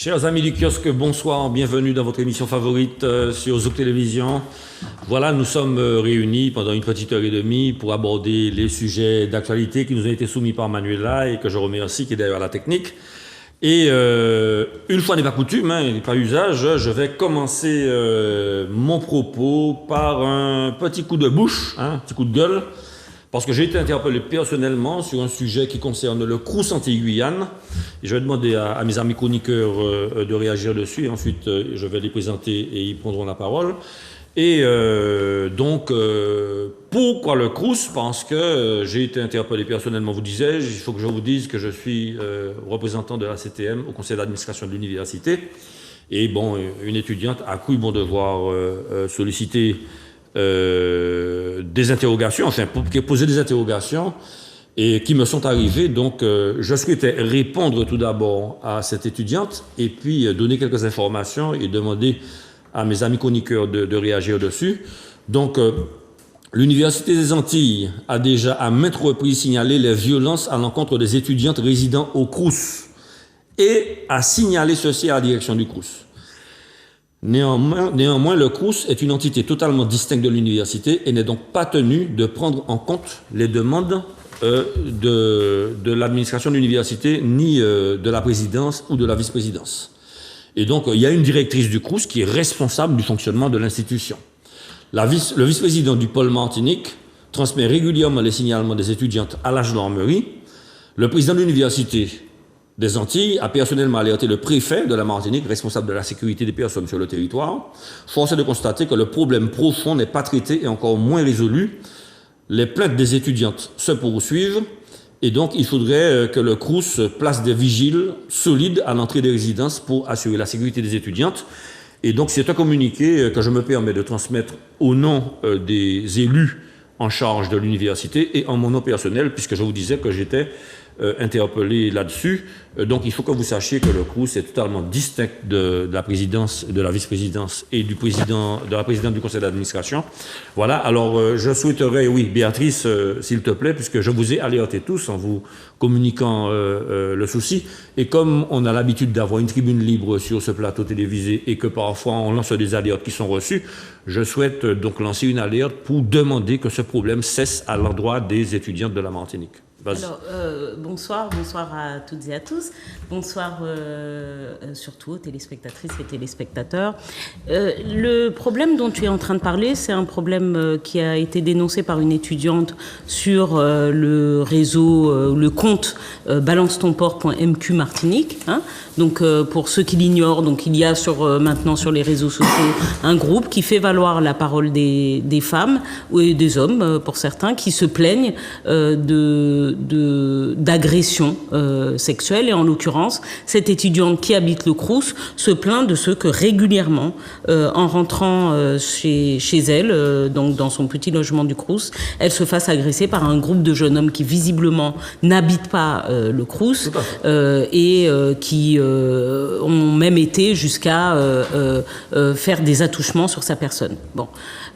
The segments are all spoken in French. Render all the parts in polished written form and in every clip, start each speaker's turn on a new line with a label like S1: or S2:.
S1: Chers amis du kiosque, bonsoir, bienvenue dans votre émission favorite sur Zouk Télévision. Voilà, nous sommes réunis pendant une petite heure et demie pour aborder les sujets d'actualité qui nous ont été soumis par Manuela et que je remercie, qui est derrière la technique. Et une fois n'est pas coutume, il n'est pas usage, je vais commencer mon propos par un petit coup de bouche, un petit coup de gueule, parce que j'ai été interpellé personnellement sur un sujet qui concerne le Crous Antilles-Guyane. Je vais demander à mes amis chroniqueurs de réagir dessus, et ensuite je vais les présenter et ils prendront la parole. Et donc, pourquoi le Crous? Parce que j'ai été interpellé personnellement, vous disais-je. Il faut que je vous dise que je suis représentant de la CTM au conseil d'administration de l'université. Et bon, une étudiante a cru bon devoir solliciter des interrogations, enfin, poser des interrogations et qui me sont arrivées. Donc, je souhaitais répondre tout d'abord à cette étudiante et puis donner quelques informations et demander à mes amis chroniqueurs de réagir dessus. Donc, l'Université des Antilles a déjà à maintes reprises signalé les violences à l'encontre des étudiantes résidant au Crous et a signalé ceci à la direction du Crous. Néanmoins, le Crous est une entité totalement distincte de l'université et n'est donc pas tenu de prendre en compte les demandes de l'administration de l'université, ni de la présidence ou de la vice-présidence. Et donc, il y a une directrice du Crous qui est responsable du fonctionnement de l'institution. Le vice-président du pôle Martinique transmet régulièrement les signalements des étudiantes à la gendarmerie. Le président de l'université des Antilles a personnellement alerté le préfet de la Martinique, responsable de la sécurité des personnes sur le territoire. Force est de constater que le problème profond n'est pas traité et encore moins résolu. Les plaintes des étudiantes se poursuivent et donc il faudrait que le Crous place des vigiles solides à l'entrée des résidences pour assurer la sécurité des étudiantes. Et donc c'est un communiqué que je me permets de transmettre au nom des élus en charge de l'université et en mon nom personnel, puisque je vous disais que j'étais interpellé là-dessus. Donc il faut que vous sachiez que le Crous est totalement distinct de la présidence, de la vice-présidence et de la présidente du conseil d'administration. Voilà, alors je souhaiterais, oui, Béatrice, s'il te plaît, puisque je vous ai alerté tous en vous communiquant le souci, et comme on a l'habitude d'avoir une tribune libre sur ce plateau télévisé et que parfois on lance des alertes qui sont reçues, je souhaite donc lancer une alerte pour demander que ce problème cesse à l'endroit des étudiantes de la Martinique.
S2: Alors, bonsoir à toutes et à tous. Bonsoir surtout aux téléspectatrices et téléspectateurs. Le problème dont tu es en train de parler, c'est un problème qui a été dénoncé par une étudiante sur le réseau, le compte balancetonport.mq Martinique. Hein. Donc, pour ceux qui l'ignorent, donc il y a maintenant sur les réseaux sociaux un groupe qui fait valoir la parole des femmes et des hommes, pour certains, qui se plaignent d'agressions sexuelles. Et en l'occurrence, cette étudiante qui habite le Crous se plaint de ce que régulièrement, en rentrant chez elle, donc dans son petit logement du Crous, elle se fasse agresser par un groupe de jeunes hommes qui visiblement n'habitent pas le Crous et qui ont même été jusqu'à faire des attouchements sur sa personne. Bon.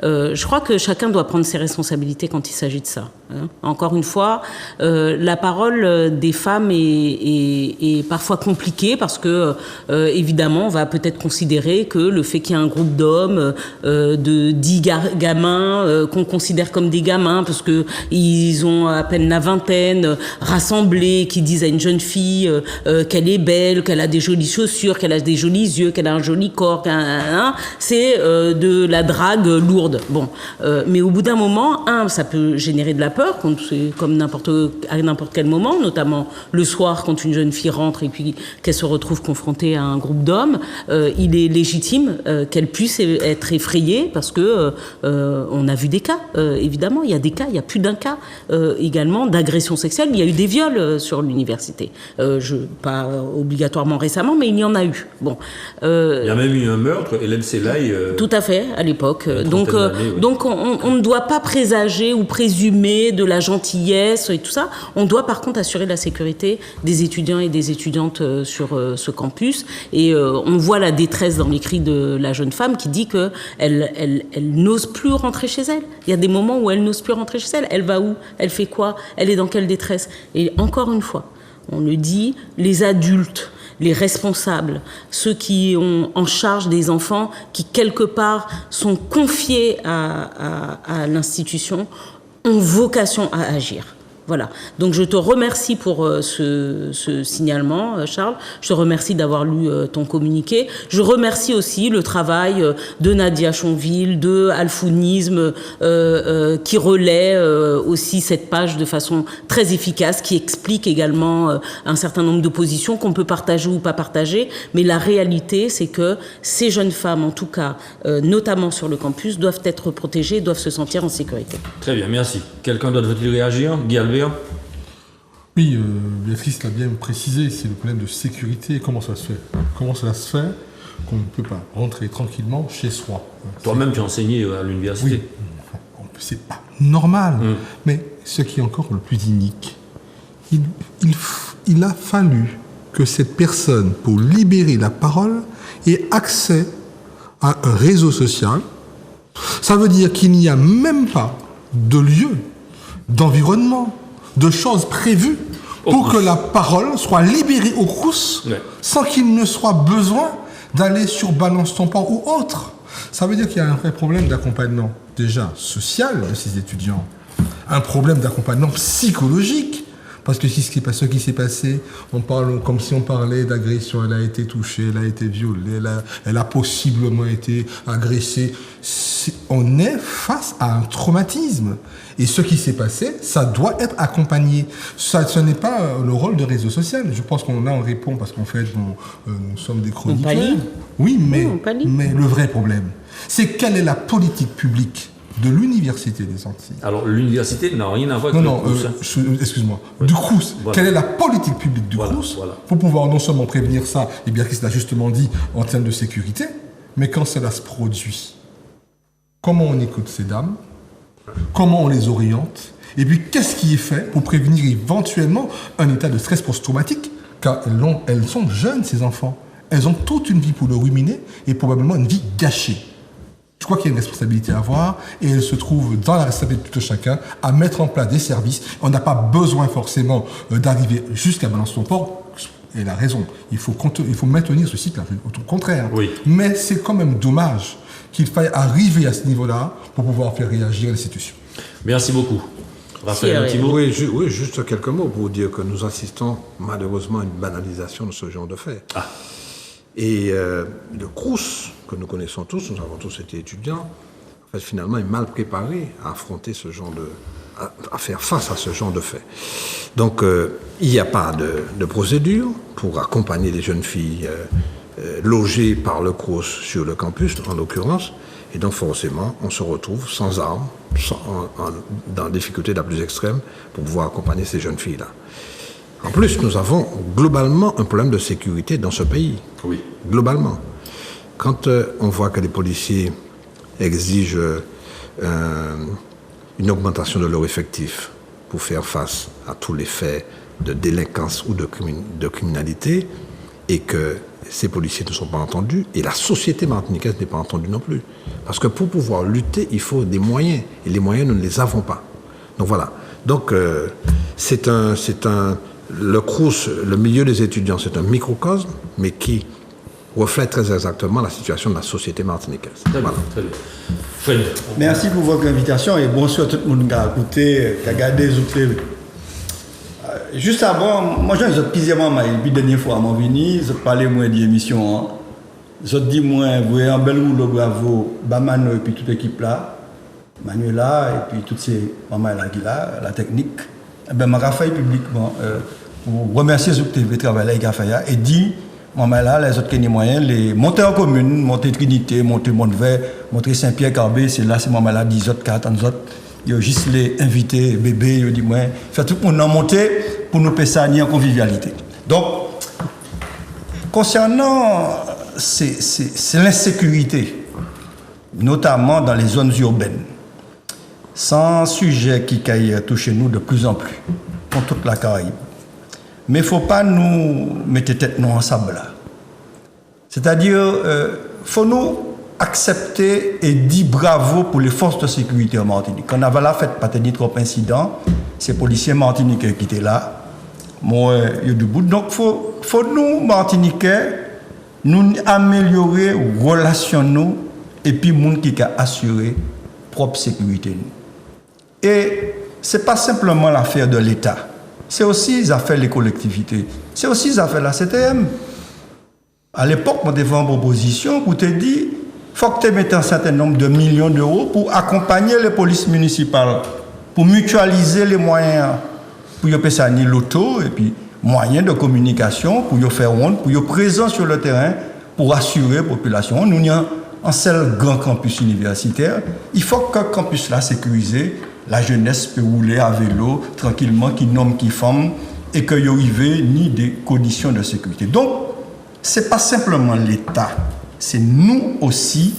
S2: Je crois que chacun doit prendre ses responsabilités quand il s'agit de ça. Hein. Encore une fois, la parole des femmes est parfois compliquée parce que, évidemment, on va peut-être considérer que le fait qu'il y ait un groupe d'hommes, de 10 gamins, qu'on considère comme des gamins parce qu'ils ont à peine la vingtaine, rassemblés, qui disent à une jeune fille qu'elle est belle, qu'elle a des jolies chaussures, qu'elle a des jolis yeux, qu'elle a un joli corps, c'est de la drague lourde. Bon, mais au bout d'un moment, ça peut générer de la peur, comme à n'importe quel moment, notamment le soir quand une jeune fille rentre et puis qu'elle se retrouve confrontée à un groupe d'hommes. Il est légitime qu'elle puisse être effrayée parce que on a vu des cas, évidemment, il y a des cas, il y a plus d'un cas également d'agression sexuelle. Il y a eu des viols sur l'université, pas obligatoirement récemment, mais il y en a eu. Bon,
S1: il y a même eu un meurtre, Hélène Selaï.
S2: Tout à fait, à l'époque. Donc on ne doit pas présager ou présumer de la gentillesse et tout ça. On doit par contre assurer la sécurité des étudiants et des étudiantes sur ce campus. Et on voit la détresse dans les cris de la jeune femme qui dit qu'elle n'ose plus rentrer chez elle. Il y a des moments où elle n'ose plus rentrer chez elle. Elle va où? Elle fait quoi? Elle est dans quelle détresse? Et encore une fois, on le dit, les adultes, les responsables, ceux qui ont en charge des enfants, qui quelque part sont confiés à l'institution, ont vocation à agir. Voilà. Donc je te remercie pour ce signalement, Charles. Je te remercie d'avoir lu ton communiqué. Je remercie aussi le travail de Nadia Chonville, de Alfounisme, qui relaie aussi cette page de façon très efficace, qui explique également un certain nombre de positions qu'on peut partager ou pas partager. Mais la réalité, c'est que ces jeunes femmes, en tout cas, notamment sur le campus, doivent être protégées, doivent se sentir en sécurité.
S1: Très bien, merci. Quelqu'un d'autre veut-il réagir? Guy Albert?
S3: Oui, Béatrice l'a bien précisé, c'est le problème de sécurité. Comment ça se fait? Comment cela se fait qu'on ne peut pas rentrer tranquillement chez soi?
S1: Toi-même, tu as enseigné à l'université.
S3: Oui, c'est pas normal. Mais ce qui est encore le plus inique, il a fallu que cette personne, pour libérer la parole, ait accès à un réseau social. Ça veut dire qu'il n'y a même pas de lieu, d'environnement, de choses prévues pour que la parole soit libérée au Crous sans qu'il ne soit besoin d'aller sur Balance ton port ou autre. Ça veut dire qu'il y a un vrai problème d'accompagnement, déjà social de ces étudiants, un problème d'accompagnement psychologique. Parce que ce qui s'est passé, on parle comme si on parlait d'agression. Elle a été touchée, elle a été violée, elle a possiblement été agressée. On est face à un traumatisme. Et ce qui s'est passé, ça doit être accompagné. Ce n'est pas le rôle de réseau social. Je pense qu'on répond parce qu'en fait, nous sommes des chroniqueurs. Oui, mais le vrai problème, c'est quelle est la politique publique de l'Université des Antilles.
S1: Alors, l'université n'a rien à voir avec le Crous.
S3: Excuse-moi. Ouais. Du Crous. Voilà. Quelle est la politique publique du Crous pour pouvoir non seulement prévenir ça, et bien qu'il l'a justement dit, en termes de sécurité, mais quand cela se produit, comment on écoute ces dames? Comment on les oriente? Et puis, qu'est-ce qui est fait pour prévenir éventuellement un état de stress post-traumatique? Car elles sont jeunes, ces enfants. Elles ont toute une vie pour le ruminer et probablement une vie gâchée. Je crois qu'il y a une responsabilité à avoir et elle se trouve dans la responsabilité de chacun à mettre en place des services. On n'a pas besoin forcément d'arriver jusqu'à Balance ton port. Elle a raison. Il faut maintenir ce cycle, au contraire. Oui. Mais c'est quand même dommage qu'il faille arriver à ce niveau-là pour pouvoir faire réagir l'institution.
S1: Merci beaucoup. Raphaël,
S4: oui, juste quelques mots pour dire que nous assistons malheureusement à une banalisation de ce genre de fait. Et le Crous, que nous connaissons tous, nous avons tous été étudiants, en fait, finalement, est mal préparé à affronter ce genre à faire face à ce genre de fait. Donc, il n'y a pas de procédure pour accompagner les jeunes filles logées par le Crous sur le campus, en l'occurrence, et donc forcément, on se retrouve sans armes, dans la difficulté la plus extrême, pour pouvoir accompagner ces jeunes filles-là. En plus, nous avons globalement un problème de sécurité dans ce pays. Oui. Globalement. Quand on voit que les policiers exigent une augmentation de leur effectif pour faire face à tous les faits de délinquance ou de criminalité, et que ces policiers ne sont pas entendus, et la société martiniquaise n'est pas entendue non plus. Parce que pour pouvoir lutter, il faut des moyens, et les moyens, nous ne les avons pas. Donc voilà. Donc le Crous, le milieu des étudiants, c'est un microcosme, mais qui reflète très exactement la situation de la société martiniquaise.
S1: Très bien, très bien.
S5: Merci pour votre invitation et bonsoir à tout le monde qui a écouté, qui a regardé les autres. Juste avant, moi j'ai plusieurs mois, et puis dernière fois à mon venu, je parlais moins de l'émission. Je dis moi, vous voyez un bel rouleau, bravo, Bamano et puis toute l'équipe là, Manuela et puis toutes ces mamans là qui là, la technique. Eh ben, je vais publiquement pour remercier ceux qui travaillent avec Gafaya et dire, là, les autres qui ont moyens, les monter en commune, monter Trinité, monter Montvert, monter Saint-Pierre-Carbet, c'est là, ces là 10 autres, 40 autres. Ils ont juste les invités, bébés, ils ont dit, moi, faire tout le monde en monter pour nous passer ça en convivialité. Donc, concernant c'est l'insécurité, notamment dans les zones urbaines. C'est un sujet qui touche nous de plus en plus, dans toute la Caraïbe. Mais il ne faut pas nous mettre tête nous en sable là. C'est-à-dire, il faut nous accepter et dire bravo pour les forces de sécurité en Martinique. Quand on avait là fait pas tenir trop incident, ces policiers martiniquais qui étaient là, moi, il y a du bout. Donc, il faut faut nous, Martiniquais, nous améliorer les relations nous, et puis les gens qui ont assuré propre sécurité. Et ce n'est pas simplement l'affaire de l'État. C'est aussi l'affaire des collectivités. C'est aussi l'affaire de la CTM. À l'époque, on a fait une proposition pour te dire qu'il faut que tu mettes un certain nombre de millions d'euros pour accompagner les polices municipales, pour mutualiser les moyens, pour y faire l'auto et puis moyens de communication, pour y faire honte, pour y être présent sur le terrain, pour assurer la population. Nous avons un seul grand campus universitaire. Il faut que le campus là sécurisé, la jeunesse peut rouler à vélo tranquillement, qui nomme, qui femme, et qu'il n'y ait ni des conditions de sécurité. Donc, ce n'est pas simplement l'État, c'est nous aussi,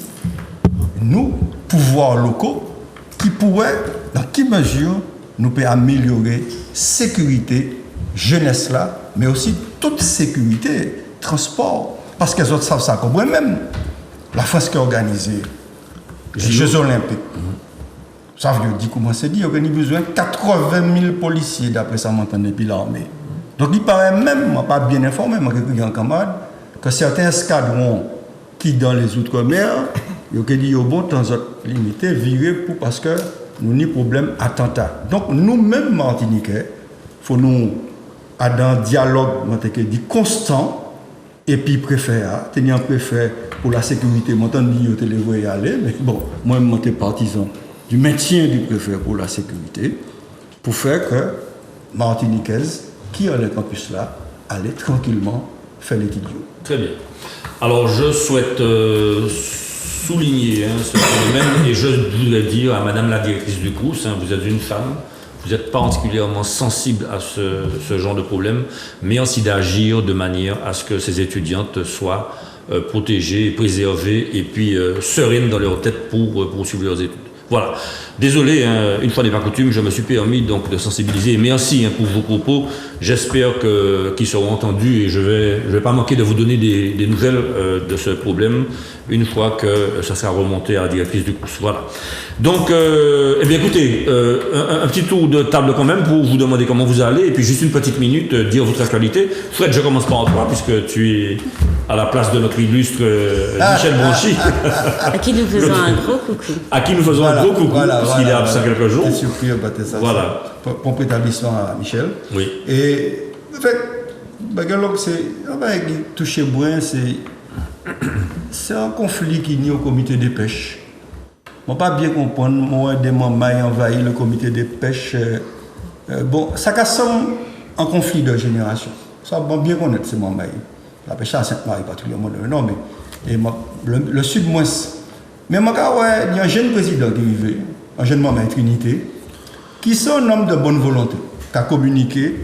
S5: nous, pouvoirs locaux, qui pourraient, dans quelle mesure, nous pouvons améliorer la sécurité, jeunesse là, mais aussi toute sécurité, transport. Parce que les autres savent ça comme moi-même. La France qui a organisé les Jeux Olympiques. Ça veut dire comment c'est dit, il y a besoin de 80 000 policiers, d'après ça, m'entend depuis l'armée. Donc il paraît même, pas bien informé, mais quelqu'un en camarade, que certains escadrons qui dans les outre-mer, ils ont dit bon, temps limité, virer pour parce que nous avons problème attentat. Donc nous-mêmes, Martiniquais, il faut nous avoir un dialogue constant et puis préfère, tenir un préfet pour la sécurité, moi je te y aller, mais bon, moi je suis partisan du maintien du préfet pour la sécurité, pour faire que Martiniquais, qui a le campus là, allait tranquillement faire l'étude.
S1: Très bien. Alors je souhaite souligner ce phénomène et je voudrais dire à Madame la directrice du CROUS, vous êtes une femme, vous n'êtes pas particulièrement sensible à ce genre de problème, mais aussi d'agir de manière à ce que ces étudiantes soient protégées, préservées et puis sereines dans leur tête pour poursuivre leurs études. Voilà. Désolé, une fois n'est pas coutume, je me suis permis donc de sensibiliser. Merci pour vos propos. J'espère qu'ils seront entendus et je vais pas manquer de vous donner des nouvelles de ce problème une fois que ça sera remonté à la directrice du CROUS. Voilà. Donc, eh bien écoutez, un petit tour de table quand même pour vous demander comment vous allez et puis juste une petite minute dire votre actualité. Fred, je commence par toi puisque tu es à la place de notre illustre Michel Branchy.
S2: À qui nous faisons un gros coucou.
S1: À qui nous faisons un gros coucou. Parce qu'il est absent quelques jours.
S5: Bien surpris, ça. Voilà. Bon établissement à Michel.
S1: Oui.
S5: Et en fait, c'est touché moins, c'est un conflit qui nie au comité des pêches. Je ne peux pas bien comprendre, moi, des membres envahi le comité des pêches. Bon, ça casse un conflit de génération. Ça va bien connaître ces membres. La pêche à Sainte-Marie, particulièrement, non, mais le sud moins. Mais il y a un jeune président qui vivait, un jeune membre de Trinité, qui sont un homme de bonne volonté, qui a communiqué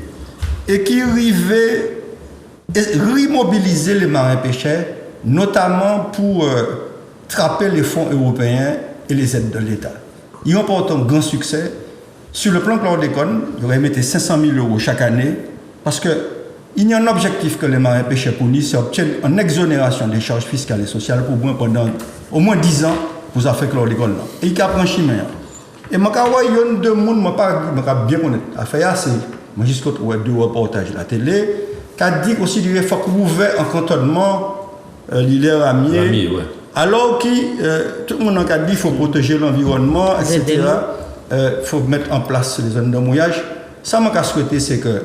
S5: et qui arrivait à remobiliser les marins pêcheurs, notamment pour trapper les fonds européens et les aides de l'État. Ils ont porté un grand succès. Sur le plan chlordécone, ils auraient mis 500 000 € chaque année parce que il y a un objectif que les marins pêcheurs pour nous, c'est obtenir une exonération des charges fiscales et sociales pour moi pendant au moins 10 ans pour ça faire chlordécone. Et il y a un chemin. Et je y a deux mondes, je bien connaître. Affaire c'est moi jusqu'au deux reportages à la télé qui a dit aussi qu'il faut ouvrir un cantonnement l'île Ramier. Ouais. Alors que tout le monde a dit qu'il faut protéger l'environnement, etc. Il faut mettre en place les zones de mouillage. Ça, je souhaité, c'est que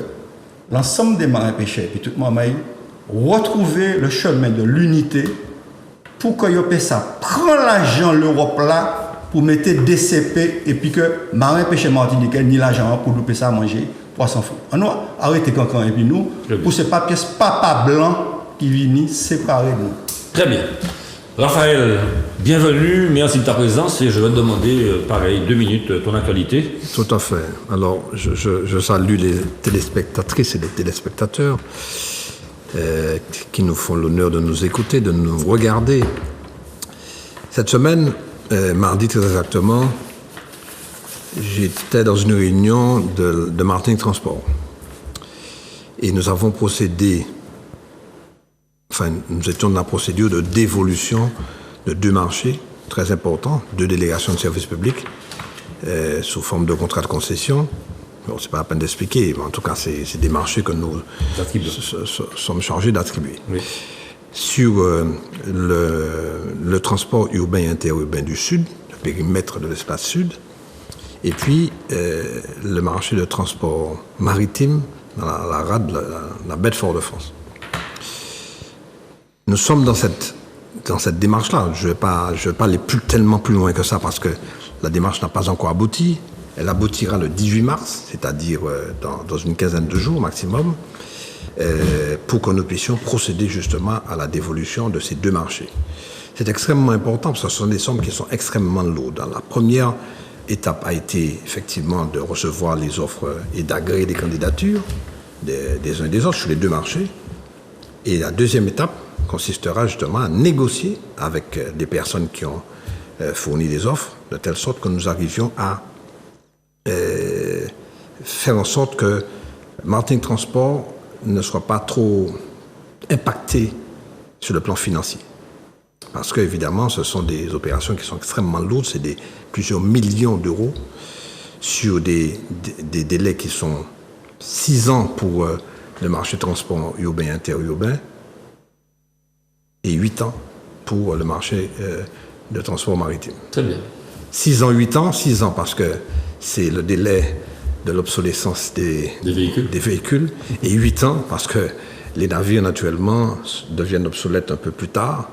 S5: l'ensemble des marins pêcheurs et tout le monde retrouver le chemin de l'unité pour que ça prend l'argent l'Europe là pour mettre DCP et puis que marins pêcheurs martiniquais ni l'argent pour nous ça à manger poisson fou. On doit arrêter quand et puis nous pour ces papiers papa blanc qui viennent séparer nous.
S1: Très bien. Raphaël, bienvenue, merci de ta présence et je vais te demander, pareil, 2 minutes, ton actualité.
S4: Tout à fait. Alors, je salue les téléspectatrices et les téléspectateurs qui nous font l'honneur de nous écouter, de nous regarder. Cette semaine, mardi très exactement, j'étais dans une réunion de Martinique Transport. Et nous avons procédé, nous étions dans la procédure de dévolution de 2 marchés très importants, 2 délégations de services publics sous forme de contrat de concession Bon, c'est pas la peine d'expliquer, mais en tout cas, c'est des marchés que nous sommes chargés d'attribuer.
S1: Oui.
S4: Sur le transport urbain et interurbain du Sud, le périmètre de l'espace Sud, et puis le marché de transport maritime dans la rade, la baie de Fort-de-France. Nous sommes dans cette démarche-là. Je ne vais pas aller tellement plus loin que ça parce que la démarche n'a pas encore abouti. Elle aboutira le 18 mars, c'est-à-dire dans une quinzaine de jours maximum, pour que nous puissions procéder justement à la dévolution de ces deux marchés. C'est extrêmement important parce que ce sont des sommes qui sont extrêmement lourdes. La première étape a été effectivement de recevoir les offres et d'agréer les candidatures des uns et des autres sur les deux marchés. Et la deuxième étape consistera justement à négocier avec des personnes qui ont fourni des offres, de telle sorte que nous arrivions à faire en sorte que Martinique Transport ne soit pas trop impacté sur le plan financier. Parce qu'évidemment, ce sont des opérations qui sont extrêmement lourdes, c'est plusieurs millions d'euros sur des délais qui sont 6 ans pour le marché de transport urbain et interurbain et 8 ans pour le marché de transport maritime.
S1: Très bien.
S4: 6 ans, 8 ans, 6 ans parce que c'est le délai de l'obsolescence des véhicules et 8 ans parce que les navires naturellement deviennent obsolètes un peu plus tard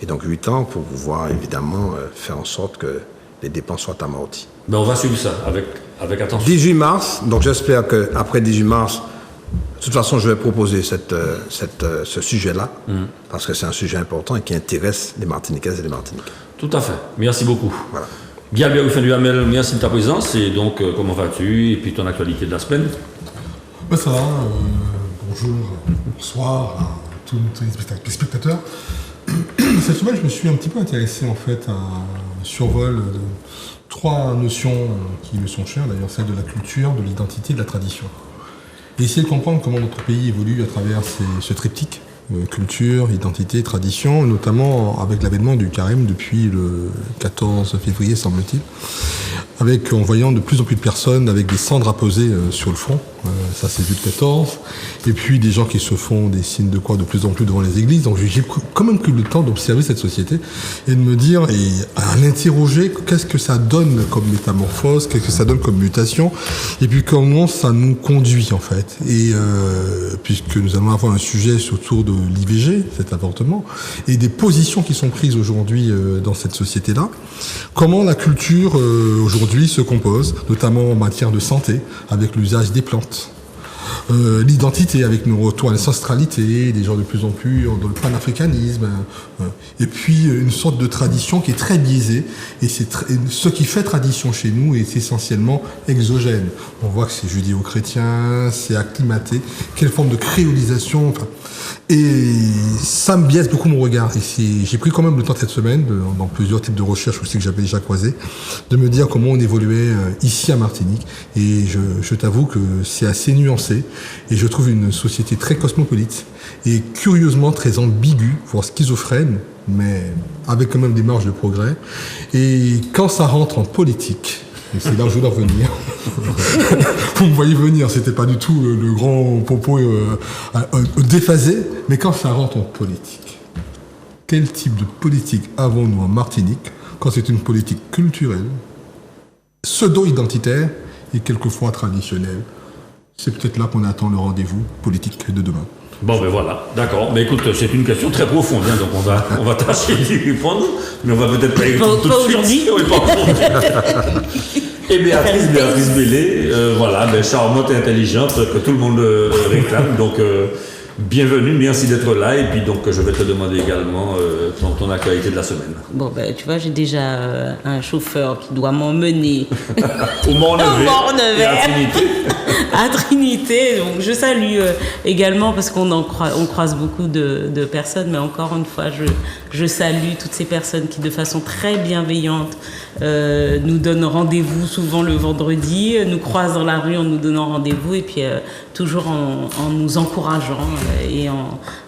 S4: et donc 8 ans pour pouvoir évidemment faire en sorte que les dépenses soient amorties.
S1: Ben on va suivre ça avec attention.
S4: 18 mars, donc j'espère qu'après 18 mars, de toute façon je vais proposer ce sujet-là parce que c'est un sujet important et qui intéresse les Martiniquaises et les Martiniquais.
S1: Tout à fait. Merci beaucoup.
S4: Voilà.
S1: Bien, Duhamel, merci de ta présence. Et donc, comment vas-tu? Et puis ton actualité de la semaine?
S3: Ben ça va. Bonjour, bonsoir à tous les spectateurs. Cette semaine, je me suis un petit peu intéressé en fait à un survol de 3 notions qui me sont chères, d'ailleurs celle de la culture, de l'identité et de la tradition. Et essayer de comprendre comment notre pays évolue à travers ce triptyque. Culture, identité, tradition, notamment avec l'avènement du carême depuis le 14 février, semble-t-il, en voyant de plus en plus de personnes avec des cendres apposées sur le front, ça c'est vu le 14, et puis des gens qui se font des signes de croix de plus en plus devant les églises. Donc j'ai quand même pris le temps d'observer cette société et de me dire, et à l'interroger, qu'est-ce que ça donne comme métamorphose, qu'est-ce que ça donne comme mutation, et puis comment ça nous conduit en fait. Et puisque nous allons avoir un sujet autour de l'IVG, cet avortement, et des positions qui sont prises aujourd'hui dans cette société-là, comment la culture aujourd'hui se compose, notamment en matière de santé, avec l'usage des plantes. L'identité avec nos retours à l'ancestralité, des gens de plus en plus dans le panafricanisme, et puis une sorte de tradition qui est très biaisée, et ce qui fait tradition chez nous est essentiellement exogène. On voit que c'est judéo-chrétien, c'est acclimaté, quelle forme de créolisation, enfin, et ça me biaise beaucoup mon regard. Et j'ai pris quand même le temps cette semaine, dans plusieurs types de recherches aussi que j'avais déjà croisées, de me dire comment on évoluait ici à Martinique. Et je t'avoue que c'est assez nuancé. Et je trouve une société très cosmopolite et curieusement très ambiguë, voire schizophrène, mais avec quand même des marges de progrès. Et quand ça rentre en politique, et c'est là où je dois venir. Vous me voyez venir, c'était pas du tout le grand propos déphasé, mais quand ça rentre en politique, quel type de politique avons-nous en Martinique quand c'est une politique culturelle, pseudo-identitaire et quelquefois traditionnelle? C'est peut-être là qu'on attend le rendez-vous politique de demain.
S1: Bon, ben voilà, d'accord. Mais écoute, c'est une question très profonde, hein, donc on va tâcher d'y répondre, mais on va peut-être pas y répondre tout de suite. Oui, pas aujourd'hui. Et Béatrice Bellé, voilà, charmante et intelligente, que tout le monde réclame, donc bienvenue, merci d'être là, et puis donc je vais te demander également ton actualité de la semaine.
S2: Bon, ben tu vois, j'ai déjà un chauffeur qui doit m'emmener
S1: au Mort-Nevers.
S2: À Trinité, donc je salue également parce on croise beaucoup de personnes, mais encore une fois, je salue toutes ces personnes qui de façon très bienveillante nous donnent rendez-vous souvent le vendredi, nous croisent dans la rue en nous donnant rendez-vous et puis toujours en nous encourageant et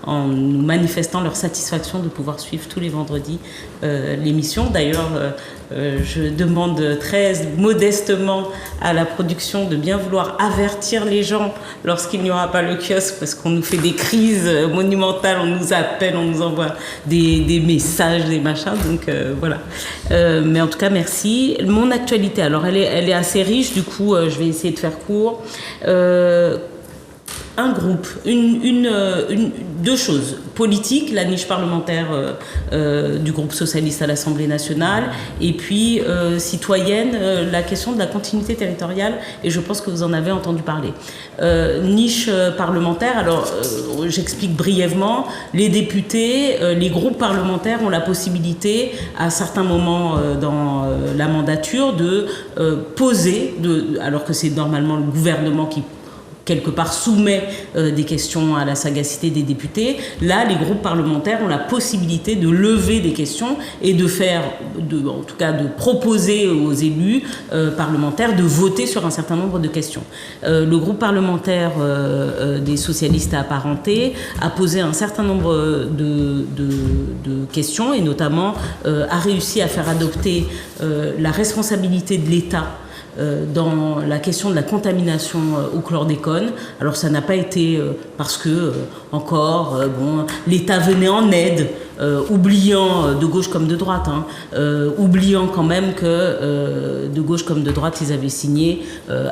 S2: en nous manifestant leur satisfaction de pouvoir suivre tous les vendredis l'émission. D'ailleurs, je demande très modestement à la production de bien vouloir avertir les gens lorsqu'il n'y aura pas le kiosque, parce qu'on nous fait des crises monumentales, on nous appelle, on nous envoie des messages, des machins, donc voilà. Mais en tout cas, merci. Mon actualité, alors elle est assez riche, du coup je vais essayer de faire court. Un groupe, deux choses. Politique, la niche parlementaire du groupe socialiste à l'Assemblée nationale, et puis citoyenne, la question de la continuité territoriale, et je pense que vous en avez entendu parler. Niche parlementaire, alors j'explique brièvement, les députés, les groupes parlementaires ont la possibilité, à certains moments dans la mandature, de poser, alors que c'est normalement le gouvernement qui quelque part soumet des questions à la sagacité des députés. Là, les groupes parlementaires ont la possibilité de lever des questions et de faire, en tout cas de proposer aux élus parlementaires de voter sur un certain nombre de questions. Le groupe parlementaire des socialistes à apparentés a posé un certain nombre de questions et notamment a réussi à faire adopter la responsabilité de l'État dans la question de la contamination au chlordécone. Alors ça n'a pas été parce que l'État venait en aide, oubliant de gauche comme de droite, oubliant quand même que de gauche comme de droite ils avaient signé,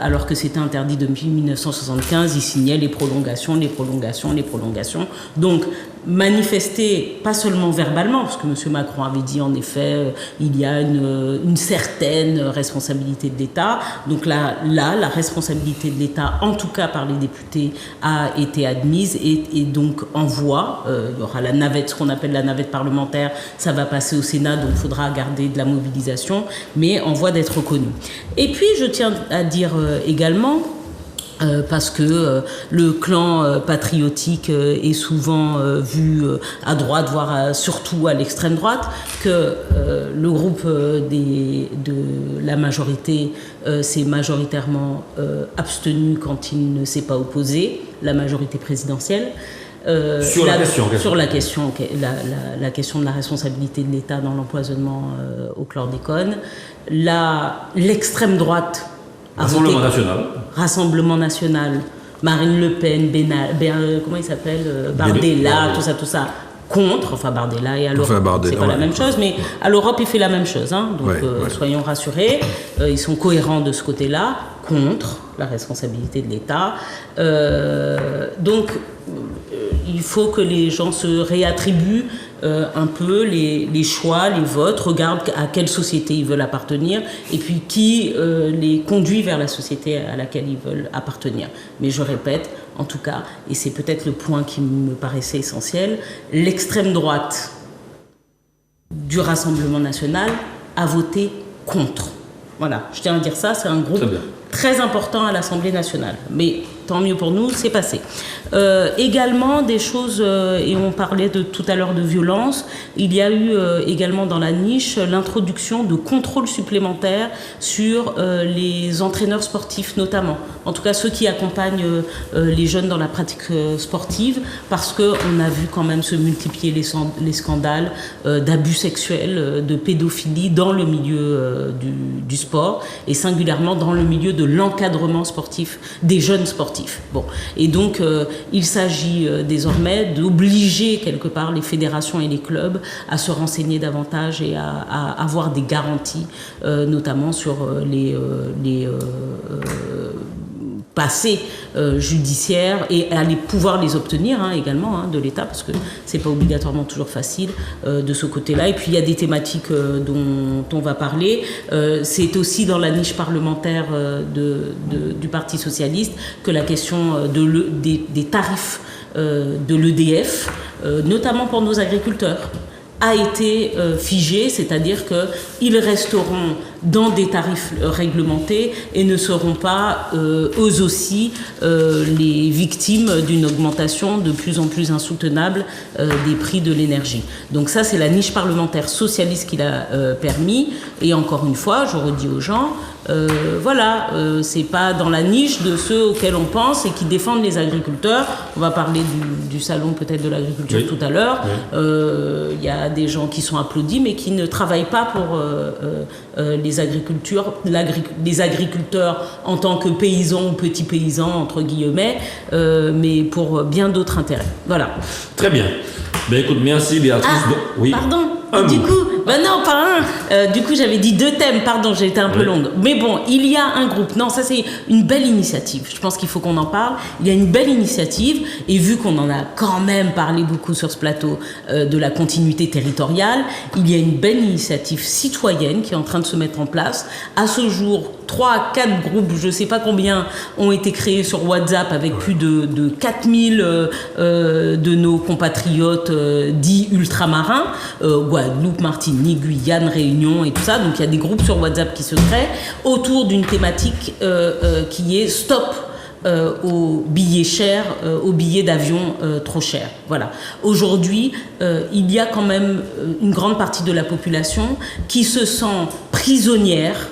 S2: alors que c'était interdit depuis 1975, ils signaient les prolongations. Donc manifester, pas seulement verbalement, parce que M. Macron avait dit en effet il y a une certaine responsabilité de l'État. Donc là, la responsabilité de l'État, en tout cas par les députés, a été admise et donc en voie. Il y aura la navette, ce qu'on appelle la navette parlementaire, ça va passer au Sénat, donc il faudra garder de la mobilisation, mais en voie d'être reconnu. Et puis je tiens à dire également, parce que le clan patriotique est souvent vu à droite, voire surtout à l'extrême droite, que le groupe de la majorité s'est majoritairement abstenu quand il ne s'est pas opposé, la majorité présidentielle.
S1: Sur la question
S2: de la responsabilité de l'État dans l'empoisonnement au chlordécone. L'extrême droite Rassemblement national, Marine Le Pen, comment il s'appelle, Bardella, tout ça, contre, enfin Bardella et à l'Europe, c'est pas la même chose, mais à l'Europe il fait la même chose, donc soyons rassurés, ils sont cohérents de ce côté-là, contre la responsabilité de l'État. Donc il faut que les gens se réattribuent un peu les choix, les votes, regardent à quelle société ils veulent appartenir et puis qui les conduit vers la société à laquelle ils veulent appartenir. Mais je répète, en tout cas, et c'est peut-être le point qui me paraissait essentiel, l'extrême droite du Rassemblement national a voté contre. Voilà, je tiens à dire ça, c'est un groupe très important à l'Assemblée nationale. Mais tant mieux pour nous, c'est passé. Également des choses, et on parlait tout à l'heure de violence, il y a eu également dans la niche l'introduction de contrôles supplémentaires sur les entraîneurs sportifs notamment. En tout cas ceux qui accompagnent les jeunes dans la pratique sportive, parce qu'on a vu quand même se multiplier les scandales d'abus sexuels, de pédophilie dans le milieu du sport et singulièrement dans le milieu de l'encadrement sportif des jeunes sportifs. Bon. Et donc il s'agit désormais d'obliger quelque part les fédérations et les clubs à se renseigner davantage et à avoir des garanties, notamment sur les passés judiciaires et à pouvoir les obtenir également de l'État, parce que c'est pas obligatoirement toujours facile de ce côté-là. Et puis il y a des thématiques dont on va parler. C'est aussi dans la niche parlementaire du Parti socialiste que la question des tarifs de l'EDF, notamment pour nos agriculteurs, a été figée, c'est-à-dire qu'ils resteront dans des tarifs réglementés et ne seront pas eux aussi les victimes d'une augmentation de plus en plus insoutenable des prix de l'énergie. Donc ça, c'est la niche parlementaire socialiste qui l'a permis. Et encore une fois, je redis aux gens, c'est pas dans la niche de ceux auxquels on pense et qui défendent les agriculteurs. On va parler du salon peut-être de l'agriculture tout à l'heure. Il y a des gens qui sont applaudis mais qui ne travaillent pas pour les agriculteurs en tant que paysans ou petits paysans entre guillemets, mais pour bien d'autres intérêts. Voilà.
S1: Très bien. Ben écoute, merci Béatrice.
S2: Oui. Pardon. Du coup, non, pas un. Du coup, j'avais dit 2 thèmes, pardon, j'ai été un peu longue. Mais bon, il y a un groupe. Non, ça c'est une belle initiative. Je pense qu'il faut qu'on en parle. Il y a une belle initiative. Et vu qu'on en a quand même parlé beaucoup sur ce plateau de la continuité territoriale, il y a une belle initiative citoyenne qui est en train de se mettre en place. À ce jour, 3 à 4 groupes, je ne sais pas combien, ont été créés sur WhatsApp avec plus de 4000 de nos compatriotes dits ultramarins, Guadeloupe, Martinique, Guyane, Réunion et tout ça. Donc il y a des groupes sur WhatsApp qui se créent autour d'une thématique qui est stop aux billets chers, aux billets d'avion trop chers. Voilà. Aujourd'hui, il y a quand même une grande partie de la population qui se sent prisonnière,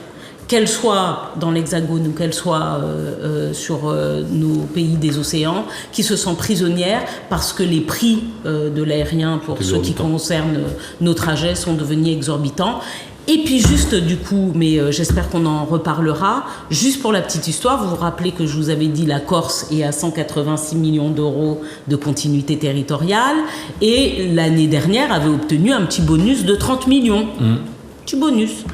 S2: qu'elle soit dans l'Hexagone ou qu'elle soit sur nos pays des océans, qui se sent prisonnière parce que les prix de l'aérien pour ce qui concerne nos trajets sont devenus exorbitants. Et puis juste du coup, mais j'espère qu'on en reparlera, juste pour la petite histoire, vous vous rappelez que je vous avais dit la Corse est à 186 millions d'euros de continuité territoriale et l'année dernière avait obtenu un petit bonus de 30 millions. Petit bonus.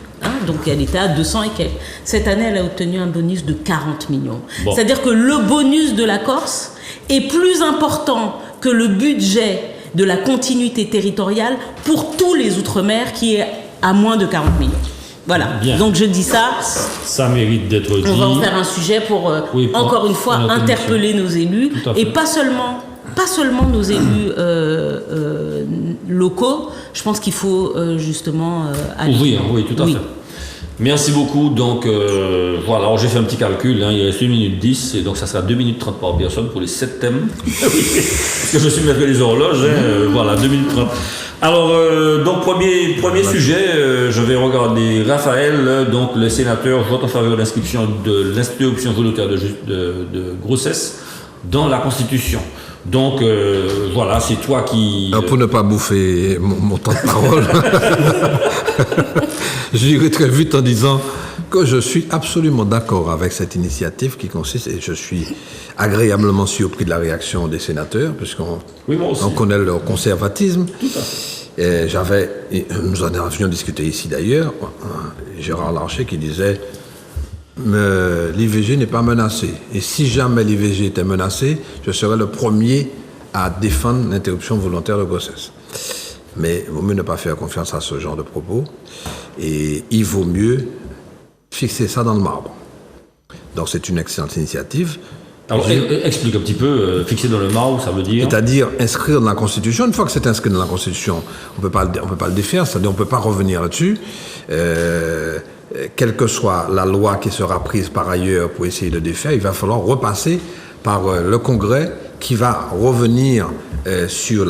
S2: Donc elle était à 200 et quelques. Cette année, elle a obtenu un bonus de 40 millions. Bon. C'est-à-dire que le bonus de la Corse est plus important que le budget de la continuité territoriale pour tous les Outre-mer qui est à moins de 40 millions. Voilà. Bien. Donc je dis ça.
S1: Ça mérite d'être dit.
S2: On va en faire un sujet pour encore une fois interpeller nos élus et pas seulement nos élus locaux. Je pense qu'il faut justement
S1: ouvrir, oui, tout à fait. Merci beaucoup. Donc voilà, alors j'ai fait un petit calcul, il reste 1 minute 10 et donc ça sera 2 minutes 30 par personne pour les 7 thèmes. Parce que je suis maître des horloges, voilà, 2 minutes 30. Alors, donc premier sujet, je vais regarder Raphaël, donc le sénateur vote en faveur de l'inscription de l'interruption volontaire de grossesse dans la Constitution. Donc voilà, c'est toi qui...
S4: Alors, pour ne pas bouffer mon temps de parole, je dirais très vite en disant que je suis absolument d'accord avec cette initiative qui consiste, et je suis agréablement surpris de la réaction des sénateurs, puisqu'on connaît leur conservatisme.
S1: Tout à fait.
S4: Nous en avions discuté ici d'ailleurs, Gérard Larcher qui disait l'IVG n'est pas menacée. Et si jamais l'IVG était menacée, je serais le premier à défendre l'interruption volontaire de grossesse. Mais il vaut mieux ne pas faire confiance à ce genre de propos. Et il vaut mieux fixer ça dans le marbre. Donc c'est une excellente initiative.
S1: Alors explique un petit peu, fixer dans le marbre, ça veut dire...
S4: C'est-à-dire inscrire dans la Constitution. Une fois que c'est inscrit dans la Constitution, on ne peut pas le défaire, c'est-à-dire on ne peut pas revenir là-dessus. Quelle que soit la loi qui sera prise par ailleurs pour essayer de défaire, il va falloir repasser par le Congrès qui va revenir sur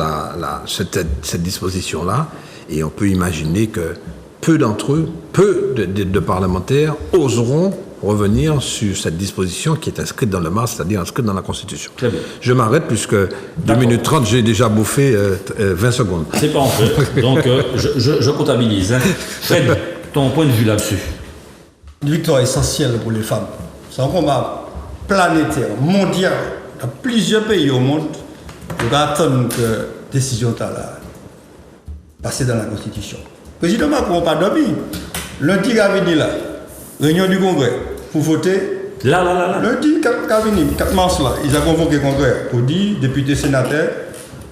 S4: cette disposition-là. Et on peut imaginer que peu d'entre eux, peu de parlementaires oseront revenir sur cette disposition qui est inscrite dans le marbre, c'est-à-dire inscrite dans la Constitution.
S1: Très bien.
S4: Je m'arrête puisque 2 minutes 30, j'ai déjà bouffé 20 secondes.
S1: C'est pas en fait. Donc je comptabilise. Fred, ton point de vue là-dessus?
S5: Une victoire essentielle pour les femmes. C'est un combat planétaire, mondial, dans plusieurs pays au monde. On va attendre que la décision passe dans la Constitution. Le président Macron n'a pas dormi. Lundi, il a venu là, réunion du Congrès, pour voter.
S1: Là.
S5: Lundi, 4 mars, là, ils ont convoqué le Congrès pour dire, députés, sénateurs,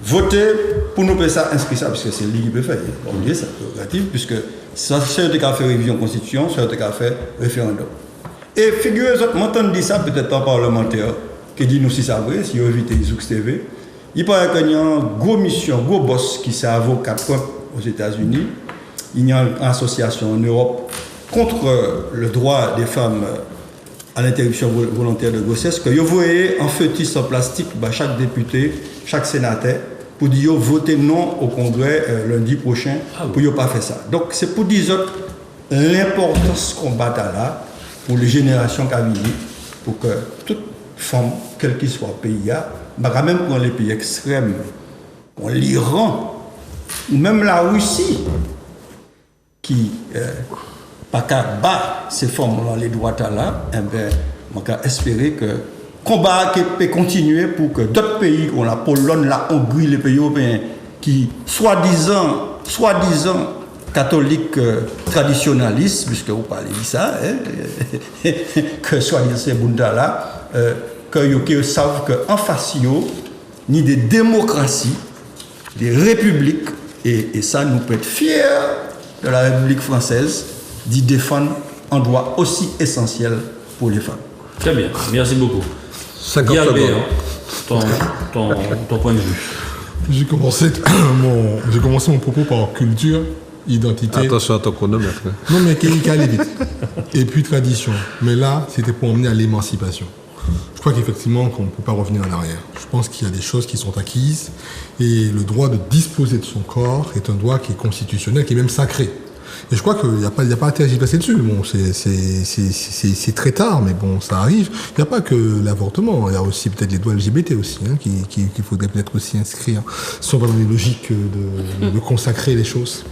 S5: voter pour nous faire ça, inscrire ça, parce que c'est lui qui peut faire. On dit ça, c'est relatif, puisque ça, c'est le cas fait révision constitution, c'est le cas fait référendum. Et figurez-vous, m'entendre dire ça, peut-être pas parlementaire, qui dit nous si ça vrai, si vous évitez Zouk TV, il paraît qu'il y a une grosse mission, un gros boss qui s'est avocat aux États-Unis. Il y a une association en Europe contre le droit des femmes à l'interruption volontaire de grossesse, que vous voyez un fœtus en plastique, chaque député, chaque sénateur, pour dire voter non au Congrès lundi prochain, pour ne pas faire ça. Donc c'est pour dire l'importance qu'on bat là pour les générations qui viennent, pour que toute femme, quel qu'il soit le pays, même dans les pays extrêmes, comme l'Iran, ou même la Russie, qui pas qu'à battre ces femmes dans les droits là, on peut espérer que le combat peut continuer pour que d'autres pays, comme la Pologne, la Hongrie, les pays européens, qui soi-disant catholiques traditionnalistes, puisque vous parlez de ça, que soi-disant ces Bunda-là, que savent qu'en face, ni des démocraties, des républiques, et ça nous peut être fiers de la République française d'y défendre un droit aussi essentiel pour les femmes.
S1: Très bien, merci beaucoup.
S4: 50
S1: secondes. Ton point de vue.
S3: J'ai commencé mon propos par culture, identité.
S4: Attention à ton chronomètre.
S3: Non, mais qui allait vite. Et puis tradition. Mais là, c'était pour emmener à l'émancipation. Je crois qu'effectivement, qu'on ne peut pas revenir en arrière. Je pense qu'il y a des choses qui sont acquises. Et le droit de disposer de son corps est un droit qui est constitutionnel, qui est même sacré. Et je crois qu'il n'y a pas à tergiverser dessus. Bon, c'est très tard, mais bon, ça arrive. Il n'y a pas que l'avortement. Il y a aussi peut-être les droits LGBT aussi, qu'il faudrait peut-être aussi inscrire. Ce sont vraiment les logiques de consacrer les choses.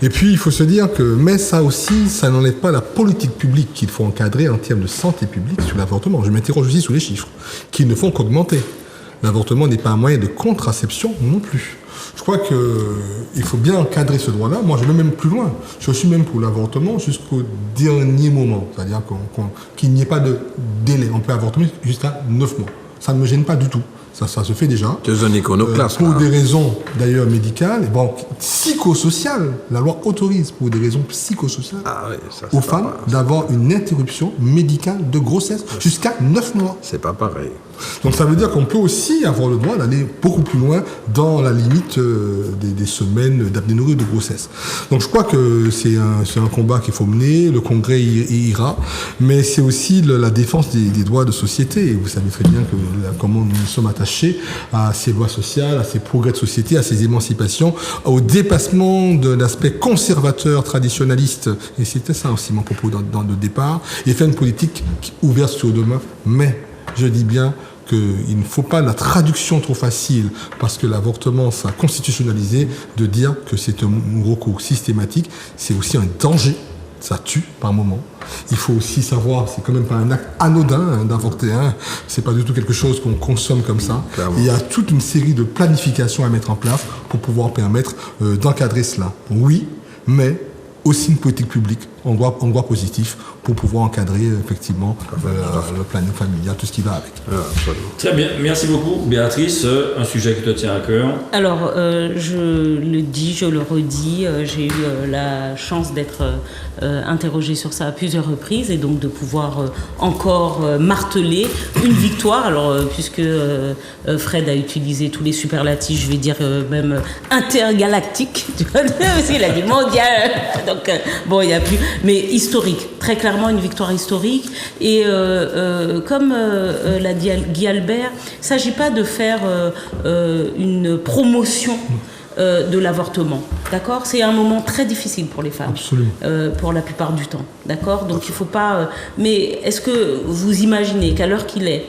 S3: Et puis, il faut se dire que, mais ça aussi, ça n'enlève pas la politique publique qu'il faut encadrer en termes de santé publique sur l'avortement. Je m'interroge aussi sur les chiffres, qui ne font qu'augmenter. L'avortement n'est pas un moyen de contraception non plus. Je crois qu'il faut bien encadrer ce droit-là. Moi, je vais même plus loin. Je suis même pour l'avortement jusqu'au dernier moment. C'est-à-dire qu'il n'y ait pas de délai. On peut avorter jusqu'à 9 mois. Ça ne me gêne pas du tout. Ça se fait déjà.
S4: C'est un iconoclaste.
S3: Pour des raisons d'ailleurs médicales, psychosociales. La loi autorise pour des raisons psychosociales aux femmes d'avoir une interruption médicale de grossesse jusqu'à 9 mois.
S4: C'est pas pareil.
S3: Donc ça veut dire qu'on peut aussi avoir le droit d'aller beaucoup plus loin dans la limite des semaines d'apnénorrhée de grossesse. Donc je crois que c'est un combat qu'il faut mener, le Congrès ira, mais c'est aussi la défense des droits de société. Et vous savez très bien comment nous sommes attachés à ces lois sociales, à ces progrès de société, à ces émancipations, au dépassement de l'aspect conservateur, traditionnaliste. Et c'était ça aussi mon propos dans le départ, et faire une politique ouverte sur demain, mais je dis bien qu'il ne faut pas la traduction trop facile, parce que l'avortement, ça a constitutionnalisé, de dire que c'est un recours systématique. C'est aussi un danger, ça tue par moment. Il faut aussi savoir, c'est quand même pas un acte anodin d'avorter. C'est pas du tout quelque chose qu'on consomme comme ça.
S4: Clairement.
S3: Il y a toute une série de planifications à mettre en place pour pouvoir permettre d'encadrer cela. Oui, mais aussi une politique publique en droit positif pour pouvoir encadrer effectivement le planning familial, tout ce qui va avec.
S1: Très bien, merci beaucoup Béatrice. Un sujet qui te tient à cœur.
S2: Alors, je le dis, je le redis, j'ai eu la chance d'être interrogée sur ça à plusieurs reprises et donc de pouvoir encore marteler une victoire. Alors, puisque Fred a utilisé tous les superlatifs, je vais dire même intergalactique, tu vois, aussi il a dit mondial, donc bon, il n'y a plus, mais historique, très clairement une victoire historique. Et comme l'a dit Guy Albert, il ne s'agit pas de faire une promotion de l'avortement, d'accord ? C'est un moment très difficile pour les femmes, pour la plupart du temps, d'accord ? Donc il ne faut pas... mais est-ce que vous imaginez qu'à l'heure qu'il est,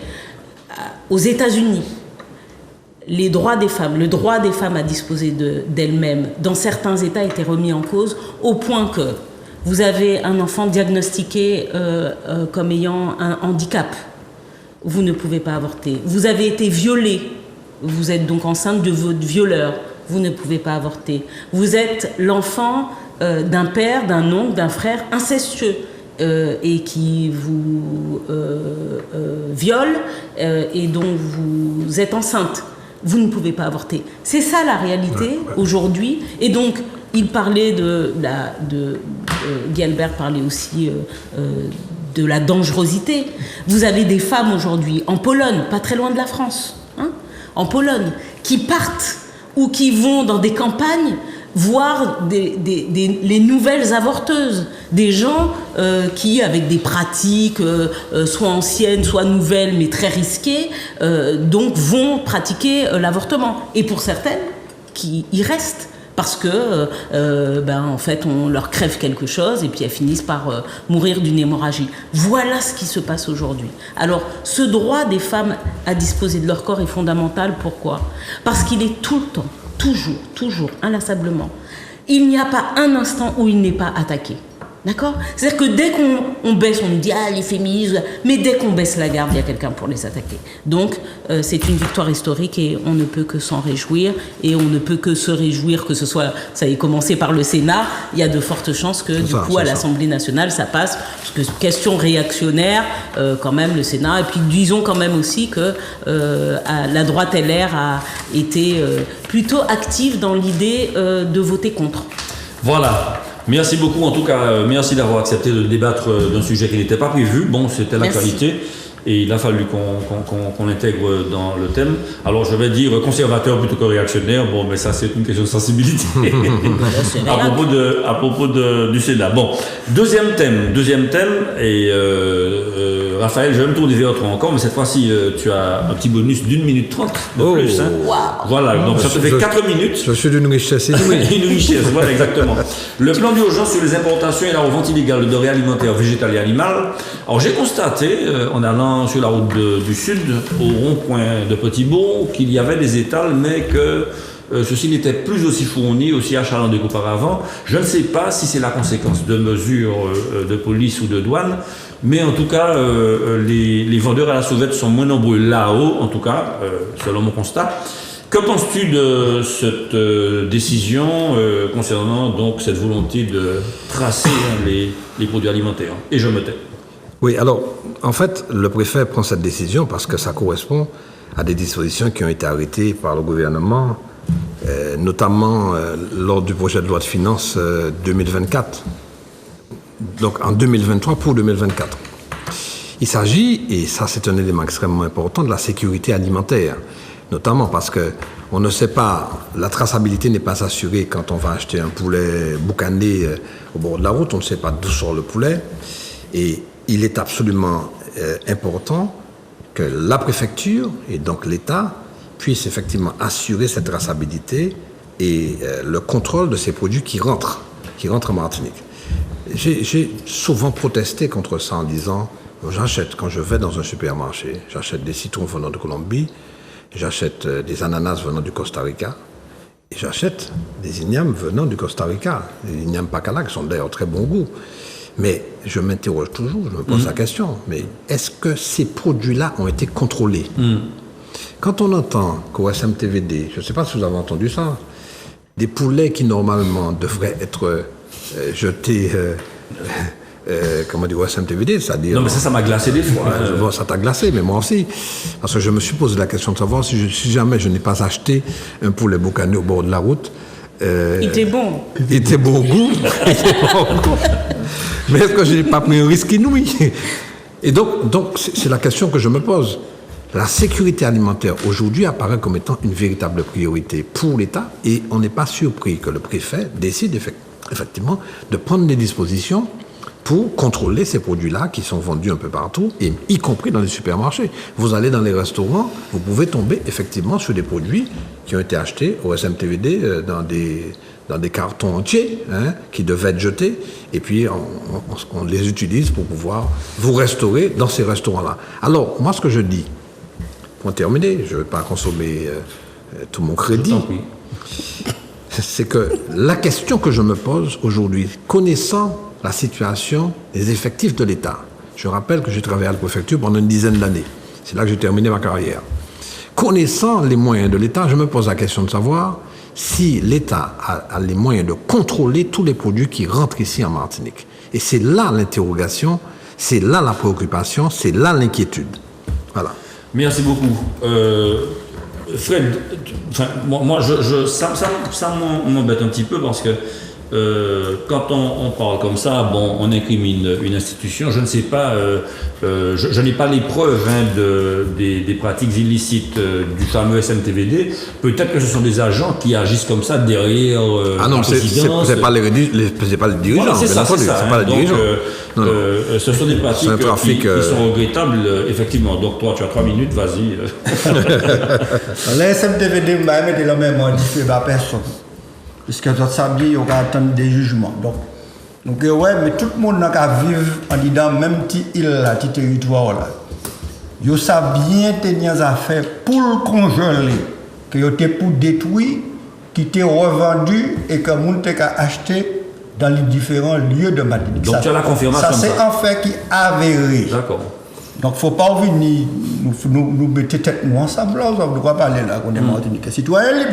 S2: aux États-Unis, les droits des femmes, le droit des femmes à disposer d'elles-mêmes, dans certains États, a été remis en cause, au point que vous avez un enfant diagnostiqué comme ayant un handicap, vous ne pouvez pas avorter. Vous avez été violé, vous êtes donc enceinte de votre violeur, vous ne pouvez pas avorter. Vous êtes l'enfant d'un père, d'un oncle, d'un frère incestueux et qui vous viole et dont vous êtes enceinte. Vous ne pouvez pas avorter. C'est ça la réalité aujourd'hui. Et donc, il parlait Guy Albert parlait aussi de la dangerosité. Vous avez des femmes aujourd'hui en Pologne, pas très loin de la France, en Pologne, qui partent ou qui vont dans des campagnes voire les nouvelles avorteuses, des gens qui, avec des pratiques soit anciennes, soit nouvelles, mais très risquées, donc vont pratiquer l'avortement. Et pour certaines, qui y restent. Parce que, en fait, on leur crève quelque chose et puis elles finissent par mourir d'une hémorragie. Voilà ce qui se passe aujourd'hui. Alors, ce droit des femmes à disposer de leur corps est fondamental. Pourquoi ? Parce qu'il est tout le temps, toujours, inlassablement. Il n'y a pas un instant où il n'est pas attaqué. D'accord ? C'est-à-dire que dès qu'on baisse, on nous dit « Ah, les féministes », mais dès qu'on baisse la garde, il y a quelqu'un pour les attaquer. Donc, c'est une victoire historique et on ne peut que s'en réjouir. Et on ne peut que se réjouir que ça ait commencé par le Sénat. Il y a de fortes chances que, à l'Assemblée nationale, ça passe. Parce que question réactionnaire, quand même, le Sénat. Et puis, disons quand même aussi que la droite LR a été plutôt active dans l'idée de voter contre.
S1: Voilà. Merci beaucoup, en tout cas, merci d'avoir accepté de débattre d'un sujet qui n'était pas prévu. Bon, c'était l'actualité et il a fallu qu'on l'intègre dans le thème. Alors, je vais dire conservateur plutôt que réactionnaire. Bon, mais ça, c'est une question de sensibilité à propos du Sénat. Bon, deuxième thème, et Raphaël, je vais me tourner vers toi encore, mais cette fois-ci, tu as un petit bonus d'1 minute 30 de plus. Hein.
S2: Wow.
S1: Voilà, donc ça te fait 4 minutes.
S4: Je suis d'une richesse inouïe.
S1: Une richesse, voilà, exactement. Le plan d'urgence sur les importations et la revente illégale de denrées alimentaires, végétales et animales. Alors, j'ai constaté, en allant sur la route du Sud, au rond-point de Petit-Bourg, qu'il y avait des étals, mais que ceci n'était plus aussi fourni, aussi achalandé qu'auparavant. Je ne sais pas si c'est la conséquence de mesures de police ou de douane, mais en tout cas, les vendeurs à la sauvette sont moins nombreux là-haut, en tout cas, selon mon constat. Que penses-tu de cette décision concernant donc cette volonté de tracer les produits alimentaires ? Et je me tais.
S4: Oui, alors, en fait, le préfet prend cette décision parce que ça correspond à des dispositions qui ont été arrêtées par le gouvernement, notamment lors du projet de loi de finances 2024. Donc, en 2023 pour 2024. Il s'agit, et ça c'est un élément extrêmement important, de la sécurité alimentaire, notamment parce que on ne sait pas, la traçabilité n'est pas assurée quand on va acheter un poulet boucané au bord de la route, on ne sait pas d'où sort le poulet, et il est absolument important que la préfecture et donc l'État puissent effectivement assurer cette traçabilité et le contrôle de ces produits qui rentrent en Martinique. J'ai souvent protesté contre ça en disant, quand je vais dans un supermarché, j'achète des citrons venant de Colombie, j'achète des ananas venant du Costa Rica, et j'achète des ignames venant du Costa Rica, des ignames pacala qui sont d'ailleurs très bon goût. Mais je m'interroge toujours, je me pose la question, mais est-ce que ces produits-là ont été contrôlés ? Quand on entend qu'au SMTVD, je ne sais pas si vous avez entendu ça, des poulets qui normalement devraient être jetés, comment dire, au SMTVD, c'est-à-dire...
S1: Non mais ça m'a glacé des fois.
S4: Bon, ça t'a glacé, mais moi aussi. Parce que je me suis posé la question de savoir si jamais je n'ai pas acheté un poulet boucané au bord de la route.
S2: Il était bon.
S4: Il était bon au goût. Mais est-ce que je n'ai pas pris un risque inouï ? Et donc c'est la question que je me pose. La sécurité alimentaire aujourd'hui apparaît comme étant une véritable priorité pour l'État et on n'est pas surpris que le préfet décide effectivement de prendre des dispositions pour contrôler ces produits-là qui sont vendus un peu partout, et y compris dans les supermarchés. Vous allez dans les restaurants, vous pouvez tomber effectivement sur des produits qui ont été achetés au SMTVD dans des cartons entiers qui devaient être jetés, et puis on les utilise pour pouvoir vous restaurer dans ces restaurants-là. Alors, moi, ce que je dis, pour terminer, je ne vais pas consommer tout mon crédit, c'est que la question que je me pose aujourd'hui, connaissant la situation des effectifs de l'État. Je rappelle que j'ai travaillé à la préfecture pendant une dizaine d'années. C'est là que j'ai terminé ma carrière. Connaissant les moyens de l'État, je me pose la question de savoir si l'État a les moyens de contrôler tous les produits qui rentrent ici en Martinique. Et c'est là l'interrogation, c'est là la préoccupation, c'est là l'inquiétude. Voilà.
S1: Merci beaucoup. Fred, moi ça m'embête un petit peu parce que quand on parle comme ça, bon, on incrimine une institution. Je ne sais pas, je n'ai pas les preuves des pratiques illicites du fameux SMTVD. Peut-être que ce sont des agents qui agissent comme ça derrière
S4: Ah non,
S1: la présidence.
S4: c'est pas les dirigeants.
S1: Voilà, c'est ça,
S4: c'est pas les dirigeants.
S1: Donc, ce sont des pratiques
S4: C'est un trafic,
S1: qui sont regrettables, effectivement. Donc toi, tu as 3 minutes, vas-y.
S5: Les SMTVD, je vais mettre la même en différent personne. Puisque tout ça dit, on va attendre des jugements. Donc ouais, mais tout le monde n'a qu'à vivre en disant même petit île là, petit territoire là. Yo ça bien tenir affaire pour le congeler, que yo te pour détruire, qui te revendu et que moun te qu'à acheter dans les différents lieux de Martinique.
S1: Donc tu as la confirmation.
S5: Ça c'est un fait qui est avéré.
S1: D'accord.
S5: Donc, il ne faut pas venir nous mettre tête nous ensemble, on ne doit pas parler là, qu'on est Martinique. Citoyen libre.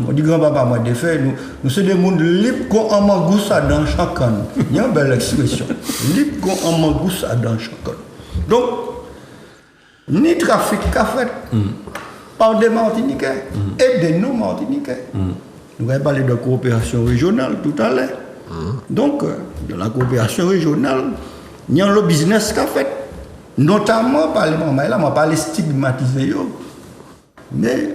S5: On dit grand-papa, moi, des faits, nous sommes des mondes libres qu'on en mangousse dans chacun. Il y a une belle expression. Libre qu'on en mangousse dans chacun. Donc, ni trafic qu'a fait par des Martiniquais et des non-Martiniquais. Nous allons parler de coopération régionale tout à l'heure. Donc, de la coopération régionale, il y a le business qu'a fait. Notamment par les mamans, là, on va les stigmatiser, mais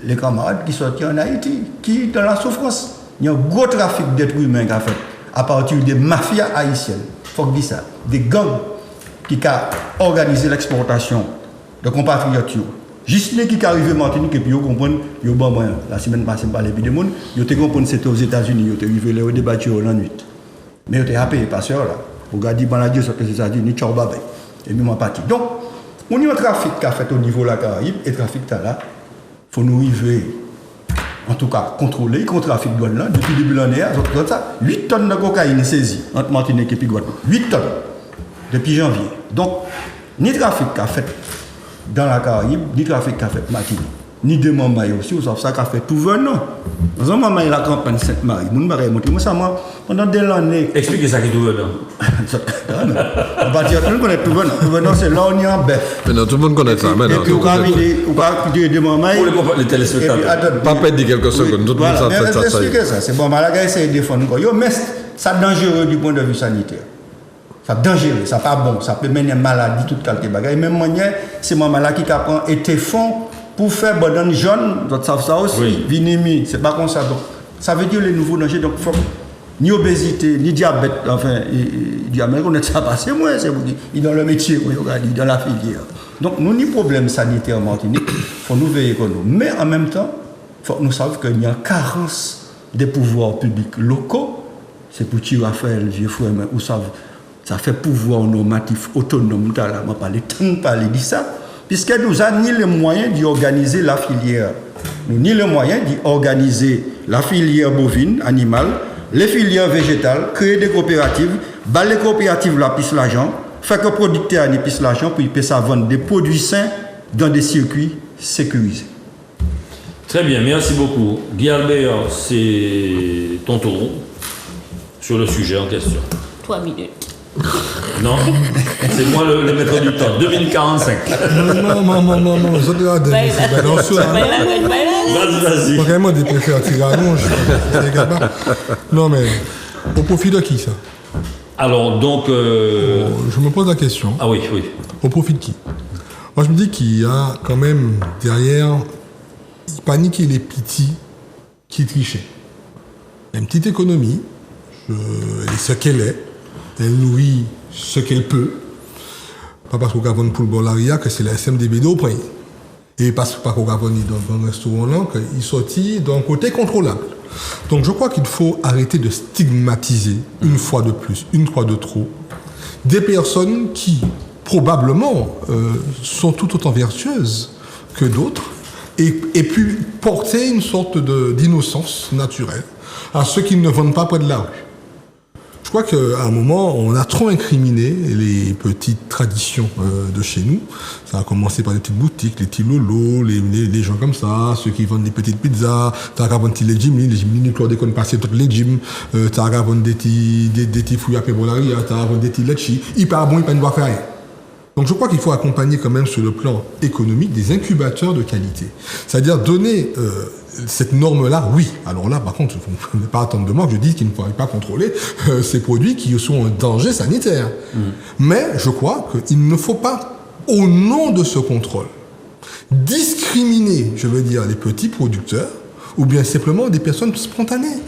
S5: les camarades qui sont en Haïti, qui sont dans la souffrance. Il y a un gros trafic d'êtres humains qui a fait à partir des mafias haïtiennes, il faut dire ça, des gangs qui ont organisé l'exportation de compatriotes. Juste les qui arrivent en Martinique et puis ils comprennent, la semaine passée, je parlais de monde, ils comprennent que c'était aux États-Unis, ils arrivés au débattu la nuit. Mais ils ont appelé les passeurs là, pour garder les Dieu sur les États-Unis, tchao babé. Et même en partie. Donc, on y a un trafic qui a fait au niveau de la Caraïbe, et le trafic là, il faut nous arriver, en tout cas, contrôler le trafic de douane là, depuis le début de l'année, 8 tonnes de cocaïne saisies entre Martinique et Guadeloupe. 8 tonnes, depuis janvier. Donc, ni trafic qui a fait dans la Caraïbe, ni trafic qui a fait Martinique, ni de Mamaï aussi, vous savez ça qui a fait tout venant. Dans un moment, il y a la campagne Sainte-Marie, moi, pendant des années.
S1: Expliquez ça qui est tout venant.
S5: On va dire, tout le monde connaît tout venant. Tout venant, c'est là où il y a un bœuf.
S4: Mais non, tout le monde connaît ça.
S5: Et puis, on va dire des moments.
S1: Pour les téléspectateurs.
S4: Pas perdre quelques secondes. Tout le monde ça.
S5: Expliquez ça. C'est bon, Malaga essaie de défendre. Mais c'est dangereux du point de vue sanitaire. C'est dangereux, c'est pas bon. Ça peut mener à une maladie, toute qualité de bagaille. Même manière, c'est mon maladie qui apprend et te font pour faire bonne jaune, vous savez ça aussi, oui. Vinémie, c'est pas comme ça. Donc, ça veut dire les nouveaux dangers. Donc, faut, ni obésité, ni diabète, enfin, diabète, on est ça passé, moi, c'est vous dire, il est dans le métier, il est dans la filière. Donc, nous, ni problème sanitaire en Martinique, il faut nous veiller comme nous. Mais en même temps, il faut que nous sachions qu'il y a une carence des pouvoirs publics locaux. C'est pour tirer Raphaël, vieux frère, mais où ça fait pouvoir normatif autonome, là, on va parler de ça. Puisque nous n'avons ni les moyens d'organiser la filière. Nous ni les moyens d'organiser la filière bovine, animale, les filières végétales, créer des coopératives, les coopératives la pisse l'argent, faire que les producteurs n'y pissent l'argent pour qu'ils puissent vendre des produits sains dans des circuits sécurisés.
S1: Très bien, merci beaucoup. Guy Albert, c'est ton tour sur le sujet en question.
S2: 3 minutes.
S1: Non, c'est moi le maître du temps. 2 minutes 45.
S3: Non, je dois donner ces balances.
S1: Vas-y.
S3: Vraiment, des préfères tirer à longe. Non, mais au profit de qui ça?
S1: Alors, donc.
S3: Je me pose la question.
S1: Ah oui.
S3: Au profit de qui? Moi, je me dis qu'il y a quand même derrière, il paniquait les petits qui trichaient. Il y a une petite économie, elle est ce qu'elle est. Elle nourrit ce qu'elle peut. Pas parce qu'on a vendu pour le Bolaria que c'est la SMDBD au prix. Et parce qu'on a vendu dans un restaurant là qu'il sortit d'un côté contrôlable. Donc je crois qu'il faut arrêter de stigmatiser une fois de plus, une fois de trop, des personnes qui probablement sont tout autant vertueuses que d'autres et puis porter une sorte d'innocence naturelle à ceux qui ne vendent pas près de la rue. Je crois qu'à un moment, on a trop incriminé les petites traditions de chez nous. Ça a commencé par les petites boutiques, les petits lolos, les gens comme ça, ceux qui vendent des petites pizzas. T'as qu'à vendre les Jimmy, nous chlordécon passer toutes les gyms. T'as qu'à vendre des petits fouilles à Pébolaria, t'as qu'à vendre des petits letchis. Hyper bon, il ne doit faire rien. Donc je crois qu'il faut accompagner quand même sur le plan économique des incubateurs de qualité. C'est-à-dire donner cette norme-là, oui. Alors là, par contre, il ne faut pas attendre de moi que je dise qu'il ne faudrait pas contrôler ces produits qui sont un danger sanitaire. Mais je crois qu'il ne faut pas, au nom de ce contrôle, discriminer, je veux dire, les petits producteurs ou bien simplement des personnes spontanées.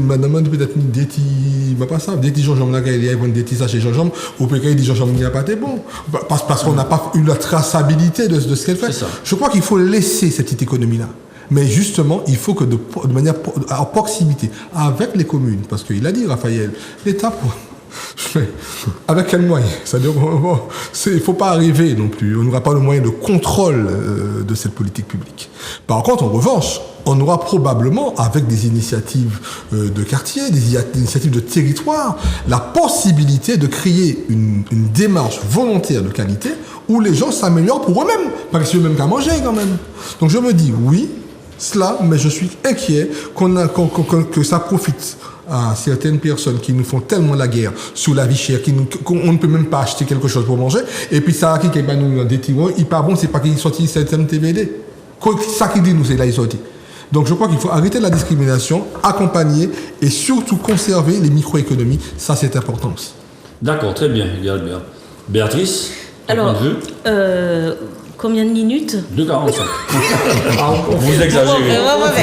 S3: Madame peut-être des petits Jean-Jean là, il y a des petits sachets Jean-Jean, ou peut-être des Jean-Jean qui n'a pas été bon. Parce qu'on n'a pas eu la traçabilité de ce qu'elle fait. Je crois qu'il faut laisser cette petite économie-là. Mais justement, il faut que de manière à proximité, avec les communes, parce qu'il a dit, Raphaël, l'État, avec quel moyen? C'est-à-dire, il ne faut pas arriver non plus. On n'aura pas le moyen de contrôle de cette politique publique. Par contre, en revanche, on aura probablement, avec des initiatives de quartier, des initiatives de territoire, la possibilité de créer une démarche volontaire de qualité où les gens s'améliorent pour eux-mêmes. Parce qu'ils ont même qu'à manger quand même. Donc je me dis oui, cela, mais je suis inquiet que ça profite à certaines personnes qui nous font tellement la guerre sur la vie chère qu'on ne peut même pas acheter quelque chose pour manger. Et puis ça qui est nous des tiroirs, il pas bon, c'est pas qu'il sorti certaines TVD. Ça qui dit nous, c'est là il sorti. Donc je crois qu'il faut arrêter la discrimination, accompagner et surtout conserver les microéconomies. Ça, c'est important aussi.
S1: D'accord, très bien, Albert. Béatrice,
S2: alors, combien de minutes?
S1: 2,45. Vous exagérez.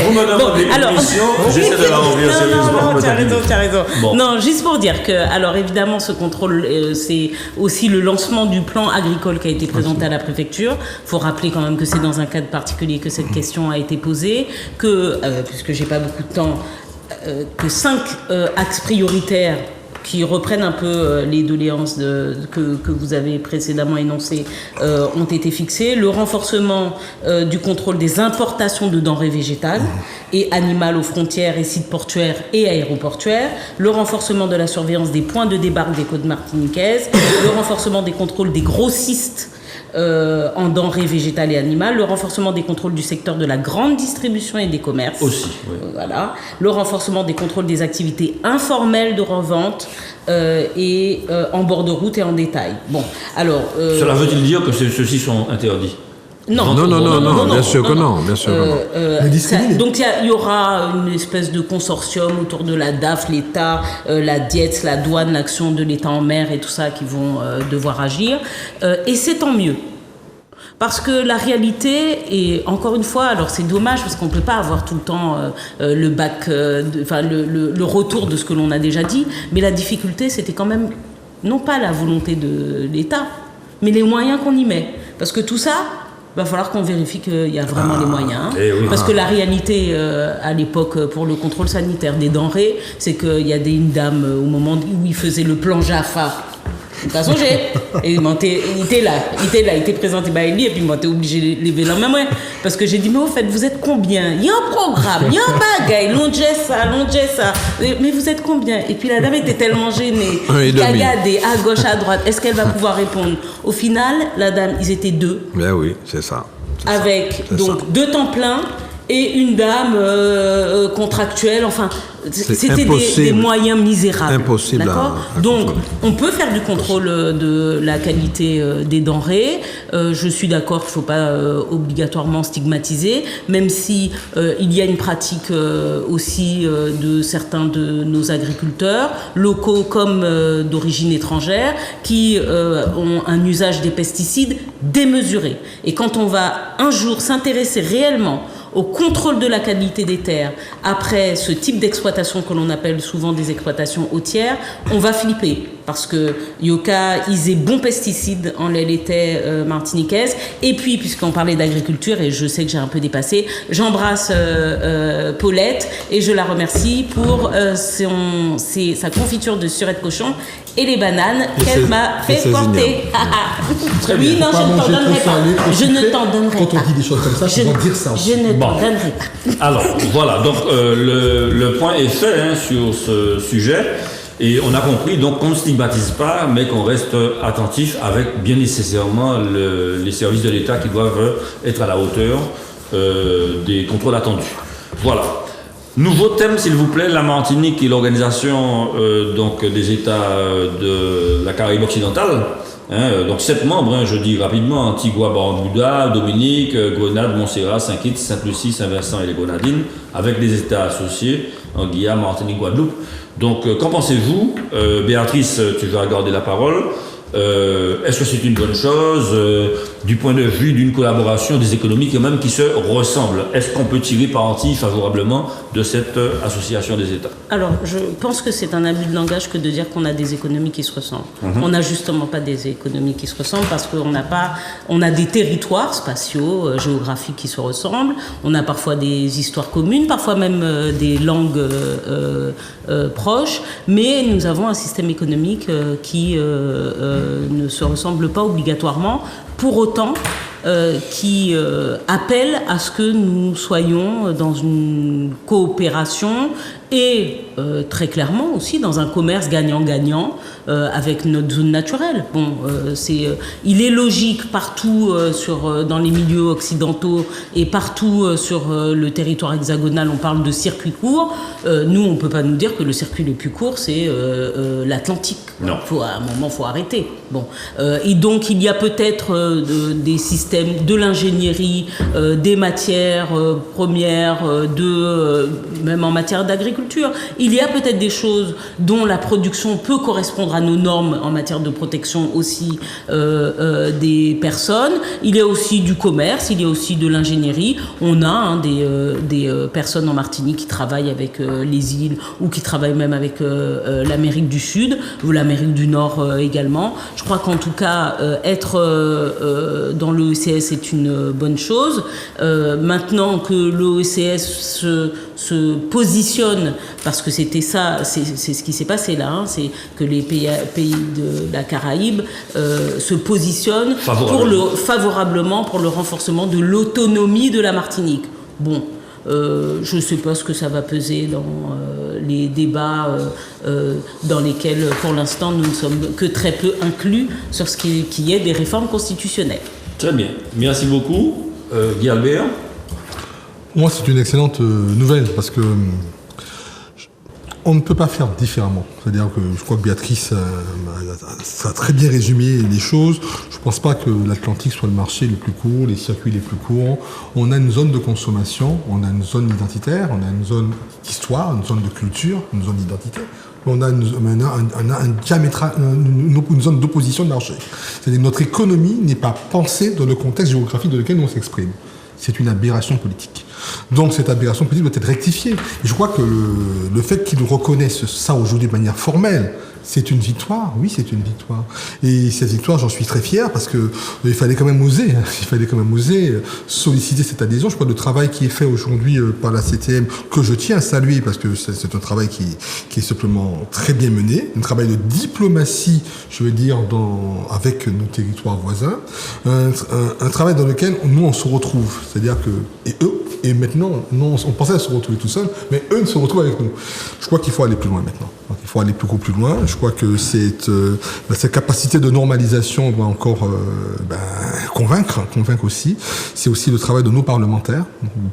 S1: Vous me demandez une mission, j'essaie de la remplir sérieusement.
S2: Non, tu as raison.
S1: Bon.
S2: Non, juste pour dire que, alors évidemment, ce contrôle, c'est aussi le lancement du plan agricole qui a été présenté à la préfecture. Il faut rappeler quand même que c'est dans un cadre particulier que cette question a été posée, que, puisque j'ai pas beaucoup de temps, que 5 axes prioritaires qui reprennent un peu les doléances que vous avez précédemment énoncées ont été fixées. Le renforcement du contrôle des importations de denrées végétales et animales aux frontières et sites portuaires et aéroportuaires. Le renforcement de la surveillance des points de débarque des côtes martiniquaises. Le renforcement des contrôles des grossistes en denrées végétales et animales, le renforcement des contrôles du secteur de la grande distribution et des commerces.
S1: Aussi, oui.
S2: Voilà. Le renforcement des contrôles des activités informelles de revente et en bord de route et en détail. Bon, alors...
S1: Cela veut-il dire que ceux-ci sont interdits?
S4: Non, bien sûr que non.
S2: Donc il y aura une espèce de consortium autour de la DAF, l'État, la DIETS, la douane, l'action de l'État en mer et tout ça qui vont devoir agir. Et c'est tant mieux. Parce que la réalité, et encore une fois, alors c'est dommage parce qu'on ne peut pas avoir tout le temps le retour de ce que l'on a déjà dit, mais la difficulté c'était quand même, non pas la volonté de l'État, mais les moyens qu'on y met. Parce que tout ça, il va falloir qu'on vérifie qu'il y a vraiment les moyens. Parce que la réalité, à l'époque, pour le contrôle sanitaire des denrées, c'est qu'il y a une dame, au moment où il faisait le plan Jaffa, il a songé. Et il était là, il était présenté par Eli, et puis il m'a été obligé de lever la main. Parce que j'ai dit, mais au fait, vous êtes combien? Il y a un programme, il y a un bagaille, l'on gère ça. Mais vous êtes combien? Et puis la dame était tellement gênée. Il a regardé à gauche, à droite. Est-ce qu'elle va pouvoir répondre? Au final, la dame, ils étaient 2.
S4: Ben oui, c'est ça.
S2: Avec donc 2 temps plein et une dame contractuelle, enfin, c'était des moyens misérables.
S4: Impossible.
S2: D'accord. Donc, on peut faire du contrôle de la qualité des denrées. Je suis d'accord qu'il ne faut pas obligatoirement stigmatiser, même si il y a une pratique aussi de certains de nos agriculteurs, locaux comme d'origine étrangère, qui ont un usage des pesticides démesuré. Et quand on va un jour s'intéresser réellement au contrôle de la qualité des terres, après ce type d'exploitation que l'on appelle souvent des exploitations côtières, on va flipper. Parce que Yoka, ils aient bons pesticides en lait laitier martiniquaise. Et puis, puisqu'on parlait d'agriculture, et je sais que j'ai un peu dépassé, j'embrasse Paulette et je la remercie pour sa confiture de surette cochon et les bananes qu'elle m'a fait porter. Oui, non, je ne t'en donnerai pas. Je ne t'en donnerai pas.
S3: Quand on dit des choses comme ça, tu vas dire ça aussi.
S2: Je ne t'en donnerai pas.
S1: Alors, voilà, donc le point est fait sur ce sujet. Et on a compris donc qu'on ne stigmatise pas, mais qu'on reste attentif avec bien nécessairement les services de l'État qui doivent être à la hauteur des contrôles attendus. Voilà. Nouveau thème, s'il vous plaît, la Martinique et l'organisation donc des États de la Caraïbe occidentale. Donc 7 membres, je dis rapidement, Antigua, Barbuda, Dominique, Grenade, Montserrat, Saint-Kitts, Sainte-Lucie, Saint-Vincent et les Grenadines, avec les États associés, en Guyane, Martinique, Guadeloupe. Donc qu'en pensez-vous? Béatrice, tu vas garder la parole. Est-ce que c'est une bonne chose du point de vue d'une collaboration des économies quand même qui se ressemblent? Est-ce qu'on peut tirer parti favorablement de cette association des États?
S2: Alors, je pense que c'est un abus de langage que de dire qu'on a des économies qui se ressemblent. On n'a justement pas des économies qui se ressemblent parce on a des territoires spatiaux, géographiques qui se ressemblent. On a parfois des histoires communes, parfois même des langues proches, mais nous avons un système économique qui ne se ressemble pas obligatoirement, pour autant qui appelle à ce que nous soyons dans une coopération et très clairement aussi dans un commerce gagnant-gagnant avec notre zone naturelle. Il est logique partout dans les milieux occidentaux et partout sur le territoire hexagonal, on parle de circuit court. Nous, on ne peut pas nous dire que le circuit le plus court, c'est l'Atlantique.
S1: Non.
S2: À un moment, il faut arrêter. Et donc, il y a peut-être des systèmes de l'ingénierie, des matières premières, même en matière d'agriculture. Il y a peut-être des choses dont la production peut correspondre à nos normes en matière de protection aussi des personnes. Il y a aussi du commerce, il y a aussi de l'ingénierie. On a des personnes en Martinique qui travaillent avec les îles ou qui travaillent même avec l'Amérique du Sud ou l'Amérique du Nord également. Je crois qu'en tout cas, être dans l'OECS est une bonne chose. Maintenant que l'OECS se positionne, parce que c'était ça, c'est ce qui s'est passé là, c'est que les pays de la Caraïbe se positionnent favorablement pour le renforcement de l'autonomie de la Martinique. Je ne sais pas ce que ça va peser dans les débats dans lesquels, pour l'instant, nous ne sommes que très peu inclus sur ce qui est des réformes constitutionnelles.
S1: Très bien. Merci beaucoup. Guy Albert?
S3: Moi, c'est une excellente nouvelle parce que on ne peut pas faire différemment. C'est-à-dire que je crois que Béatrice a très bien résumé les choses. Je ne pense pas que l'Atlantique soit le marché le plus court, les circuits les plus courts. On a une zone de consommation, on a une zone identitaire, on a une zone d'histoire, une zone de culture, une zone d'identité. On a une zone d'opposition de marché. C'est-à-dire que notre économie n'est pas pensée dans le contexte géographique dans lequel on s'exprime. C'est une aberration politique. Donc cette aberration politique doit être rectifiée. Et je crois que le fait qu'ils reconnaissent ça aujourd'hui de manière formelle, c'est une victoire. Oui, c'est une victoire. Et cette victoire, j'en suis très fier parce que il fallait quand même oser. Il fallait quand même oser solliciter cette adhésion. Je crois que le travail qui est fait aujourd'hui par la CTM, que je tiens à saluer parce que c'est un travail qui est simplement très bien mené, un travail de diplomatie, je veux dire, avec nos territoires voisins, un travail dans lequel nous on se retrouve. C'est-à-dire que et maintenant, non, on pensait se retrouver tout seul, mais eux se retrouvent avec nous. Je crois qu'il faut aller plus loin maintenant. Donc, il faut aller beaucoup plus loin. Je crois que cette capacité de normalisation va encore convaincre aussi. C'est aussi le travail de nos parlementaires,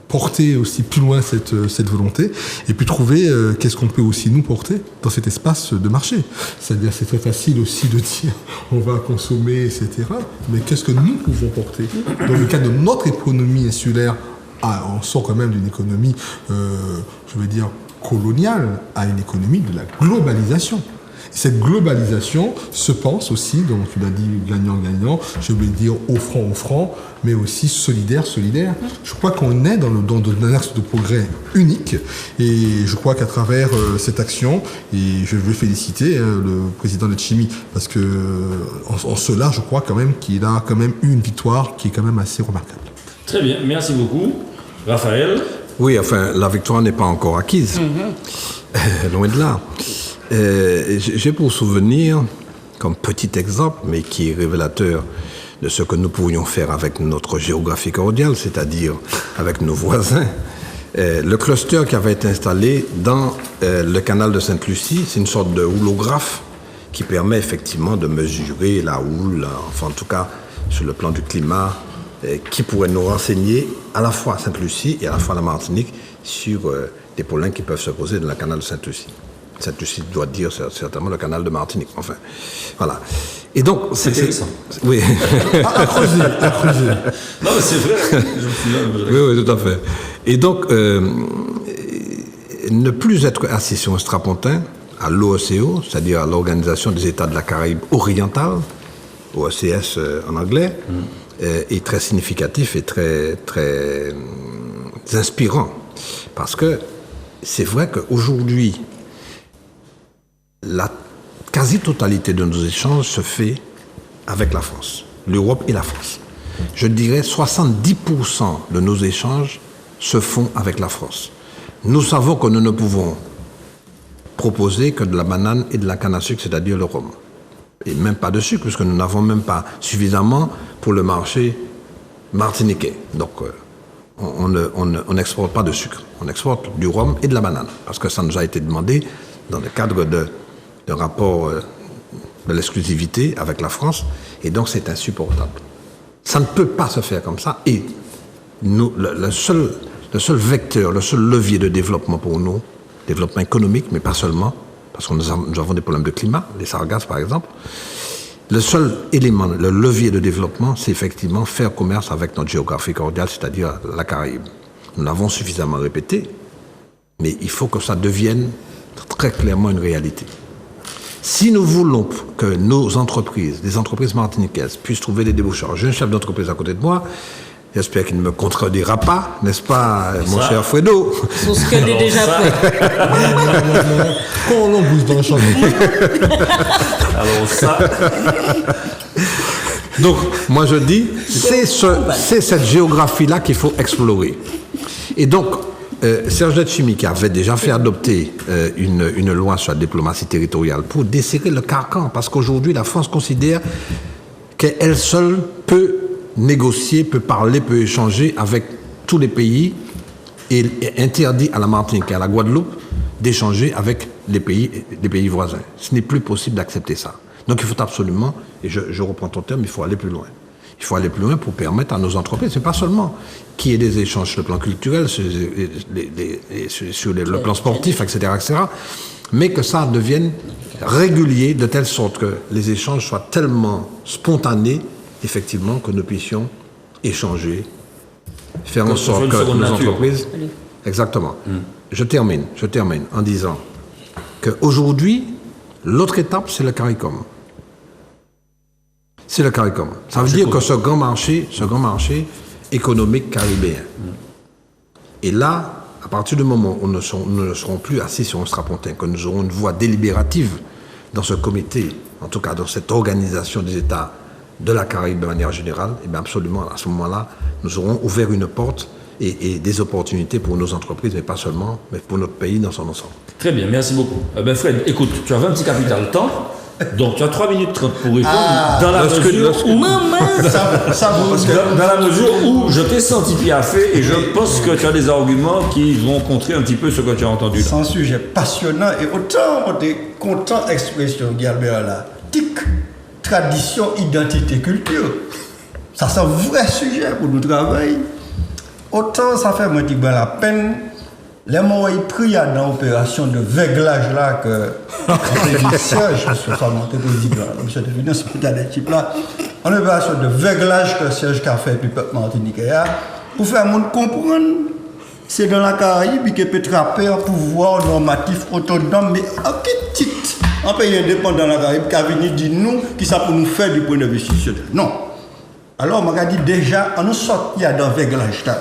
S3: porter aussi plus loin cette volonté, et puis trouver qu'est-ce qu'on peut aussi nous porter dans cet espace de marché. C'est-à-dire, c'est très facile aussi de dire on va consommer, etc. Mais qu'est-ce que nous pouvons porter dans le cadre de notre économie insulaire? On sort quand même d'une économie, je veux dire, coloniale à une économie de la globalisation. Cette globalisation se pense aussi, donc tu l'as dit, gagnant-gagnant, je veux dire offrant, mais aussi solidaire. Je crois qu'on est dans un axe de progrès unique, et je crois qu'à travers cette action, et je veux féliciter le président de Chimie, parce que en cela, je crois quand même qu'il a quand même eu une victoire qui est quand même assez remarquable.
S1: Très bien, merci beaucoup. Raphaël?
S4: Oui, enfin, la victoire n'est pas encore acquise. Loin de là. J'ai pour souvenir, comme petit exemple, mais qui est révélateur de ce que nous pourrions faire avec notre géographie cordiale, c'est-à-dire avec nos voisins, le cluster qui avait été installé dans le canal de Sainte-Lucie. C'est une sorte de houlographe qui permet effectivement de mesurer la houle, enfin en tout cas sur le plan du climat, qui pourrait nous renseigner à la fois à Sainte-Lucie et à la fois à la Martinique sur des problèmes qui peuvent se poser dans le canal de Sainte-Lucie. Cette Lucie doit dire certainement le canal de Martinique. Enfin, voilà. Et donc,
S1: c'est intéressant.
S4: Oui.
S3: À creuser.
S1: Non, mais c'est vrai.
S4: Oui, tout à fait. Et donc, ne plus être assis sur un strapontin à l'OECO, c'est-à-dire à l'Organisation des États de la Caraïbe orientale, OECS en anglais, est très significatif et très, très inspirant. Parce que c'est vrai qu'aujourd'hui, la quasi-totalité de nos échanges se fait avec la France, l'Europe et la France. Je dirais 70% de nos échanges se font avec la France. Nous savons que nous ne pouvons proposer que de la banane et de la canne à sucre, c'est-à-dire le rhum. Et même pas de sucre, puisque nous n'avons même pas suffisamment pour le marché martiniquais. Donc, on n'exporte pas de sucre. On exporte du rhum et de la banane, parce que ça nous a été demandé dans le cadre d'un rapport de l'exclusivité avec la France, et donc c'est insupportable. Ça ne peut pas se faire comme ça, et nous, le seul vecteur, le seul levier de développement pour nous, développement économique, mais pas seulement, parce que nous avons des problèmes de climat, les sargasses par exemple, le seul élément, le levier de développement, c'est effectivement faire commerce avec notre géographie cordiale, c'est-à-dire la Caraïbe. Nous l'avons suffisamment répété, mais il faut que ça devienne très clairement une réalité. Si nous voulons que nos entreprises, les entreprises martiniquaises, puissent trouver des déboucheurs, j'ai un chef d'entreprise à côté de moi, j'espère qu'il ne me contredira pas, n'est-ce pas, mon cher Fredo?
S2: Sur ce qu'elle est déjà fait.
S3: Quand on bouge dans le champ.
S1: Alors ça...
S4: Donc, moi je dis, c'est cette géographie-là qu'il faut explorer. Et donc, Serge Letchimy, qui avait déjà fait adopter une loi sur la diplomatie territoriale pour desserrer le carcan, parce qu'aujourd'hui, la France considère qu'elle seule peut négocier, peut parler, peut échanger avec tous les pays et interdit à la Martinique et à la Guadeloupe d'échanger avec les pays voisins. Ce n'est plus possible d'accepter ça. Donc il faut absolument, et je reprends ton terme, il faut aller plus loin. Il faut aller plus loin pour permettre à nos entreprises, c'est pas seulement qu'il y ait des échanges sur le plan culturel, sur le plan sportif, etc., mais que ça devienne régulier de telle sorte que les échanges soient tellement spontanés, effectivement, que nous puissions échanger, faire en sorte que nos entreprises... Exactement. Je termine en disant qu'aujourd'hui, l'autre étape, c'est le CARICOM. C'est le CARICOM. Ça veut dire que ce grand marché économique caribéen. Et là, à partir du moment où nous ne serons plus assis sur un strapontin, que nous aurons une voix délibérative dans ce comité, en tout cas dans cette organisation des États de la Caraïbe de manière générale, et bien absolument, à ce moment-là, nous aurons ouvert une porte et des opportunités pour nos entreprises, mais pas seulement, mais pour notre pays dans son ensemble.
S1: Très bien, merci beaucoup. Fred, écoute, tu as 20 petits capital temps, donc tu as 3 minutes 30 pour répondre, dans la mesure où je t'ai senti piaffé et je pense que tu as des arguments qui vont contrer un petit peu ce que tu as entendu là.
S5: C'est un sujet passionnant et autant on est content expression Guilbert là, TIC, tradition, identité, culture. Ça c'est un vrai sujet pour nous travailler. Autant ça fait moi la peine, les mots ils prient dans l'opération de véglage là que Serge, parce que ça monte président, monsieur de finance, des types là, en opération de véglage que Serge a fait puis peuple martiniquais pour faire monde comprendre, c'est dans la Caraïbe qui peut trapper un pouvoir normatif autonome, mais en petit titre, un pays indépendant dans la Caraïbe qui a venu dire nous qui ça pour nous faire du point de vue institutionnel. Non. Alors, on m'a dit déjà, on nous sort dans le véglage là.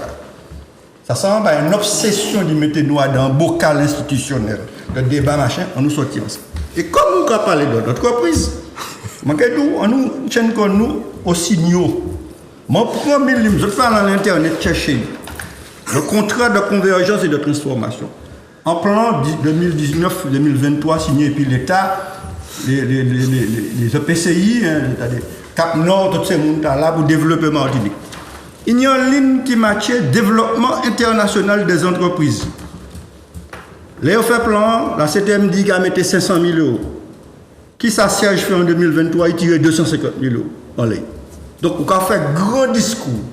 S5: Ça semble à une obsession de mettre nous dans un bocal institutionnel. Le débat machin, on nous sortit ensemble. Et comme on a parlé d'autres entreprises, on nous tient comme nous aux signaux. Mon premier livre, je parle à l'internet chercher le contrat de convergence et de transformation. En plan 2019-2023 signé puis l'État, les EPCI, c'est-à-dire Cap Nord, tous ces mondes-là pour développer Martinique. Il y a une ligne qui matchait développement international des entreprises. Léo fait plan, la CTM dit qu'elle mettait 500 000 euros. Qui s'assiège fait en 2023, il tire 250 000 euros en ligne. Donc, on a fait un gros discours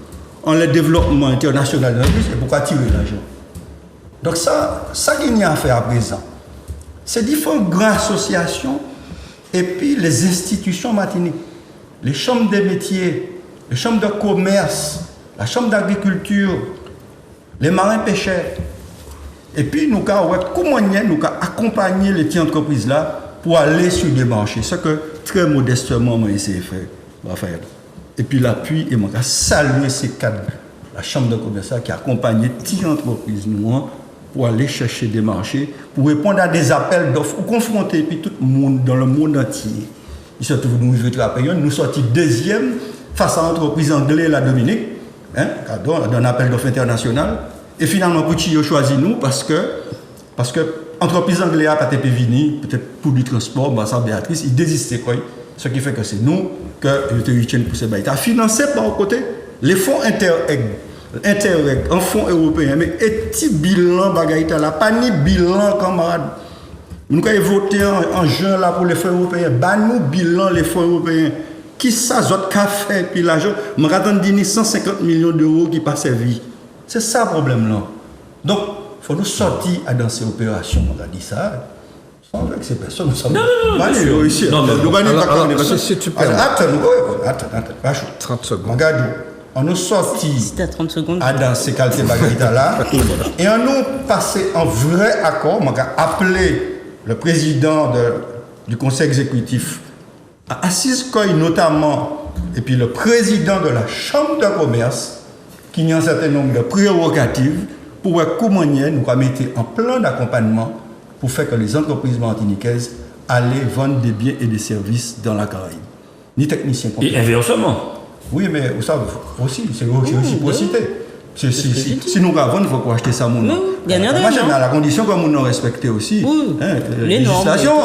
S5: en le développement international des entreprises et pourquoi tirer l'argent. Donc, ça qu'il y a à faire à présent. C'est différentes grandes associations et puis les institutions Martinique, les chambres des métiers, les chambres de commerce, la chambre d'agriculture, les marins pêcheurs. Et puis nous avons accompagné les petites entreprises là pour aller sur des marchés. Ce que très modestement moi essayé de faire, Raphaël. Et puis l'appui et moi saluer ces cadres, la chambre de commerce qui a accompagné les petites entreprises nous pour aller chercher des marchés, pour répondre à des appels d'offres, pour confronter puis tout le monde dans le monde entier. Ils se trouvent nous nous sortis deuxième face à l'entreprise anglaise la Dominique, dans un appel d'offres international. Et finalement, Pucci a choisi nous parce que l'entreprise anglaise n'a pas été venue, peut-être pour du transport, ça Béatrice, il désistait quoi. Ce qui fait que c'est nous que le retiennent pour ces bails. Il a financé par côté les fonds Interreg, un fonds européen, mais et petit bilan bagaille là, pas ni bilan camarade. Nous avons voté en juin là pour les fonds européens, bah nous bilan les fonds européens. Qui ça zot qu'a fait puis l'argent, me raconte 150 millions d'euros qui pas servi. C'est ça le problème là. Donc, il faut nous sortir dans ces opérations. On a dit ça. Sans avec ces personnes, nous sommes.
S1: Non,
S5: ici.
S4: Si tu permets.
S5: Attends,
S4: 30 secondes.
S5: Regarde, on nous sortit
S2: Si t'as 30 secondes.
S5: dans ces qualités là et on nous passé en vrai accord. On a appelé le président du conseil exécutif à Assis Koy notamment, et puis le président de la chambre de commerce, qui a un certain nombre de prérogatives pour comment nous mettre en plan d'accompagnement pour faire que les entreprises martiniquaises allaient vendre des biens et des services dans la Caraïbe. Ni techniciens.
S1: Et inversement.
S5: Oui, mais vous savez aussi, c'est réciprocité. Si nous avons, il faut acheter ça.
S2: Gagnant-gagnant.
S5: À la condition que nous respectons aussi.
S2: Oui.
S5: Les législations.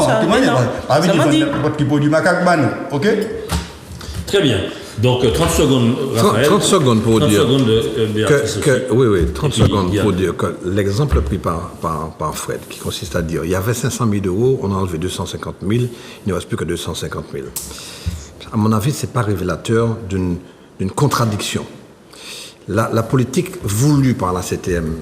S5: Qui produit macaque ban. OK?
S1: Très bien. Donc 30 secondes, Raphaël.
S4: 30 secondes pour
S1: 30
S4: dire
S1: secondes de Béatrice aussi.
S4: oui, 30
S1: Et puis,
S4: secondes
S1: Yann.
S4: pour dire que l'exemple pris par Fred, qui consiste à dire il y avait 500 000 euros, on a enlevé 250 000, il ne reste plus que 250 000. À mon avis, ce n'est pas révélateur d'une contradiction. La politique voulue par la CTM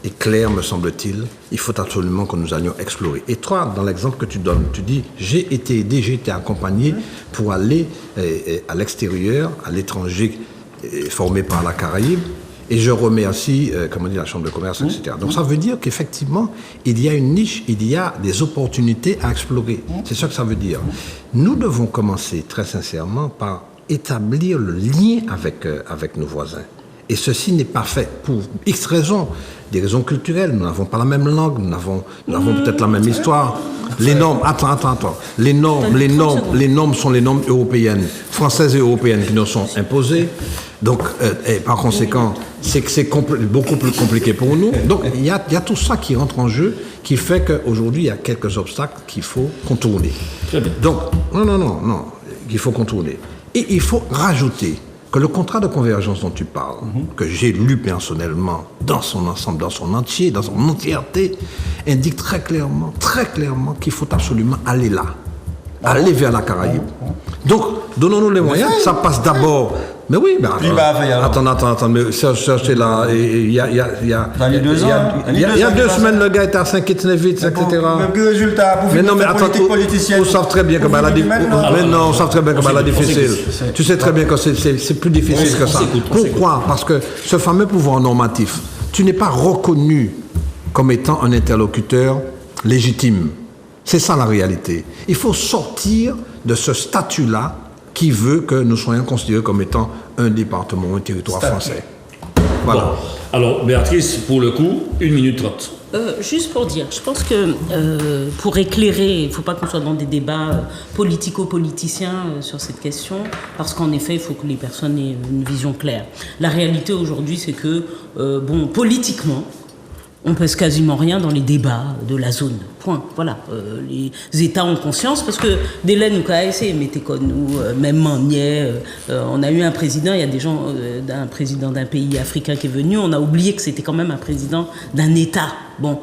S4: est claire, me semble-t-il. Il faut absolument que nous allions explorer. Et toi, dans l'exemple que tu donnes, tu dis j'ai été aidé, j'ai été accompagné pour aller à l'extérieur, à l'étranger, formé par la Caraïbe. Et je remercie, comme on dit, la Chambre de commerce, etc. Donc ça veut dire qu'effectivement, il y a une niche, il y a des opportunités à explorer. C'est ça que ça veut dire. Nous devons commencer, très sincèrement, par établir le lien avec nos voisins. Et ceci n'est pas fait pour X raisons, des raisons culturelles. Nous n'avons pas la même langue, nous avons peut-être la même histoire. Les normes, attends. Les normes sont les normes européennes, françaises et européennes qui nous sont imposées. Donc, par conséquent, c'est beaucoup plus compliqué pour nous. Donc, il y a tout ça qui rentre en jeu, qui fait qu'aujourd'hui, il y a quelques obstacles qu'il faut contourner. Donc, non, qu'il faut contourner. Et il faut rajouter que le contrat de convergence dont tu parles, que j'ai lu personnellement dans son ensemble, dans son entier, dans son entièreté, indique très clairement qu'il faut absolument aller là, aller vers la Caraïbe. Donc, donnons-nous les moyens. Ça passe d'abord. Mais oui, attends, mais c'est là, il y a 2 semaines, le gars était à Saint-Kitts-Nevis, etc.
S5: Mais résultat, pour
S4: mais non, mais attends, on savent très bien comment elle a difficile. Tu sais très bien que c'est plus difficile que ça. Pourquoi? Parce que ce fameux pouvoir normatif, tu n'es pas reconnu comme étant un interlocuteur légitime. C'est ça la réalité. Il faut sortir de ce statut-là qui veut que nous soyons considérés comme étant un département, un territoire français. Voilà.
S1: Bon. Alors, Béatrice, pour le coup, 1 minute 30.
S2: Juste pour dire, je pense que pour éclairer, il ne faut pas qu'on soit dans des débats politico-politiciens sur cette question, parce qu'en effet, il faut que les personnes aient une vision claire. La réalité aujourd'hui, c'est que, politiquement, on pèse quasiment rien dans les débats de la zone. Point. Voilà. Les États ont conscience parce que dès là, nous KAC, mettez comme nous, même Manier, on a eu un président, il y a des gens, un président d'un pays africain qui est venu, on a oublié que c'était quand même un président d'un État. Bon,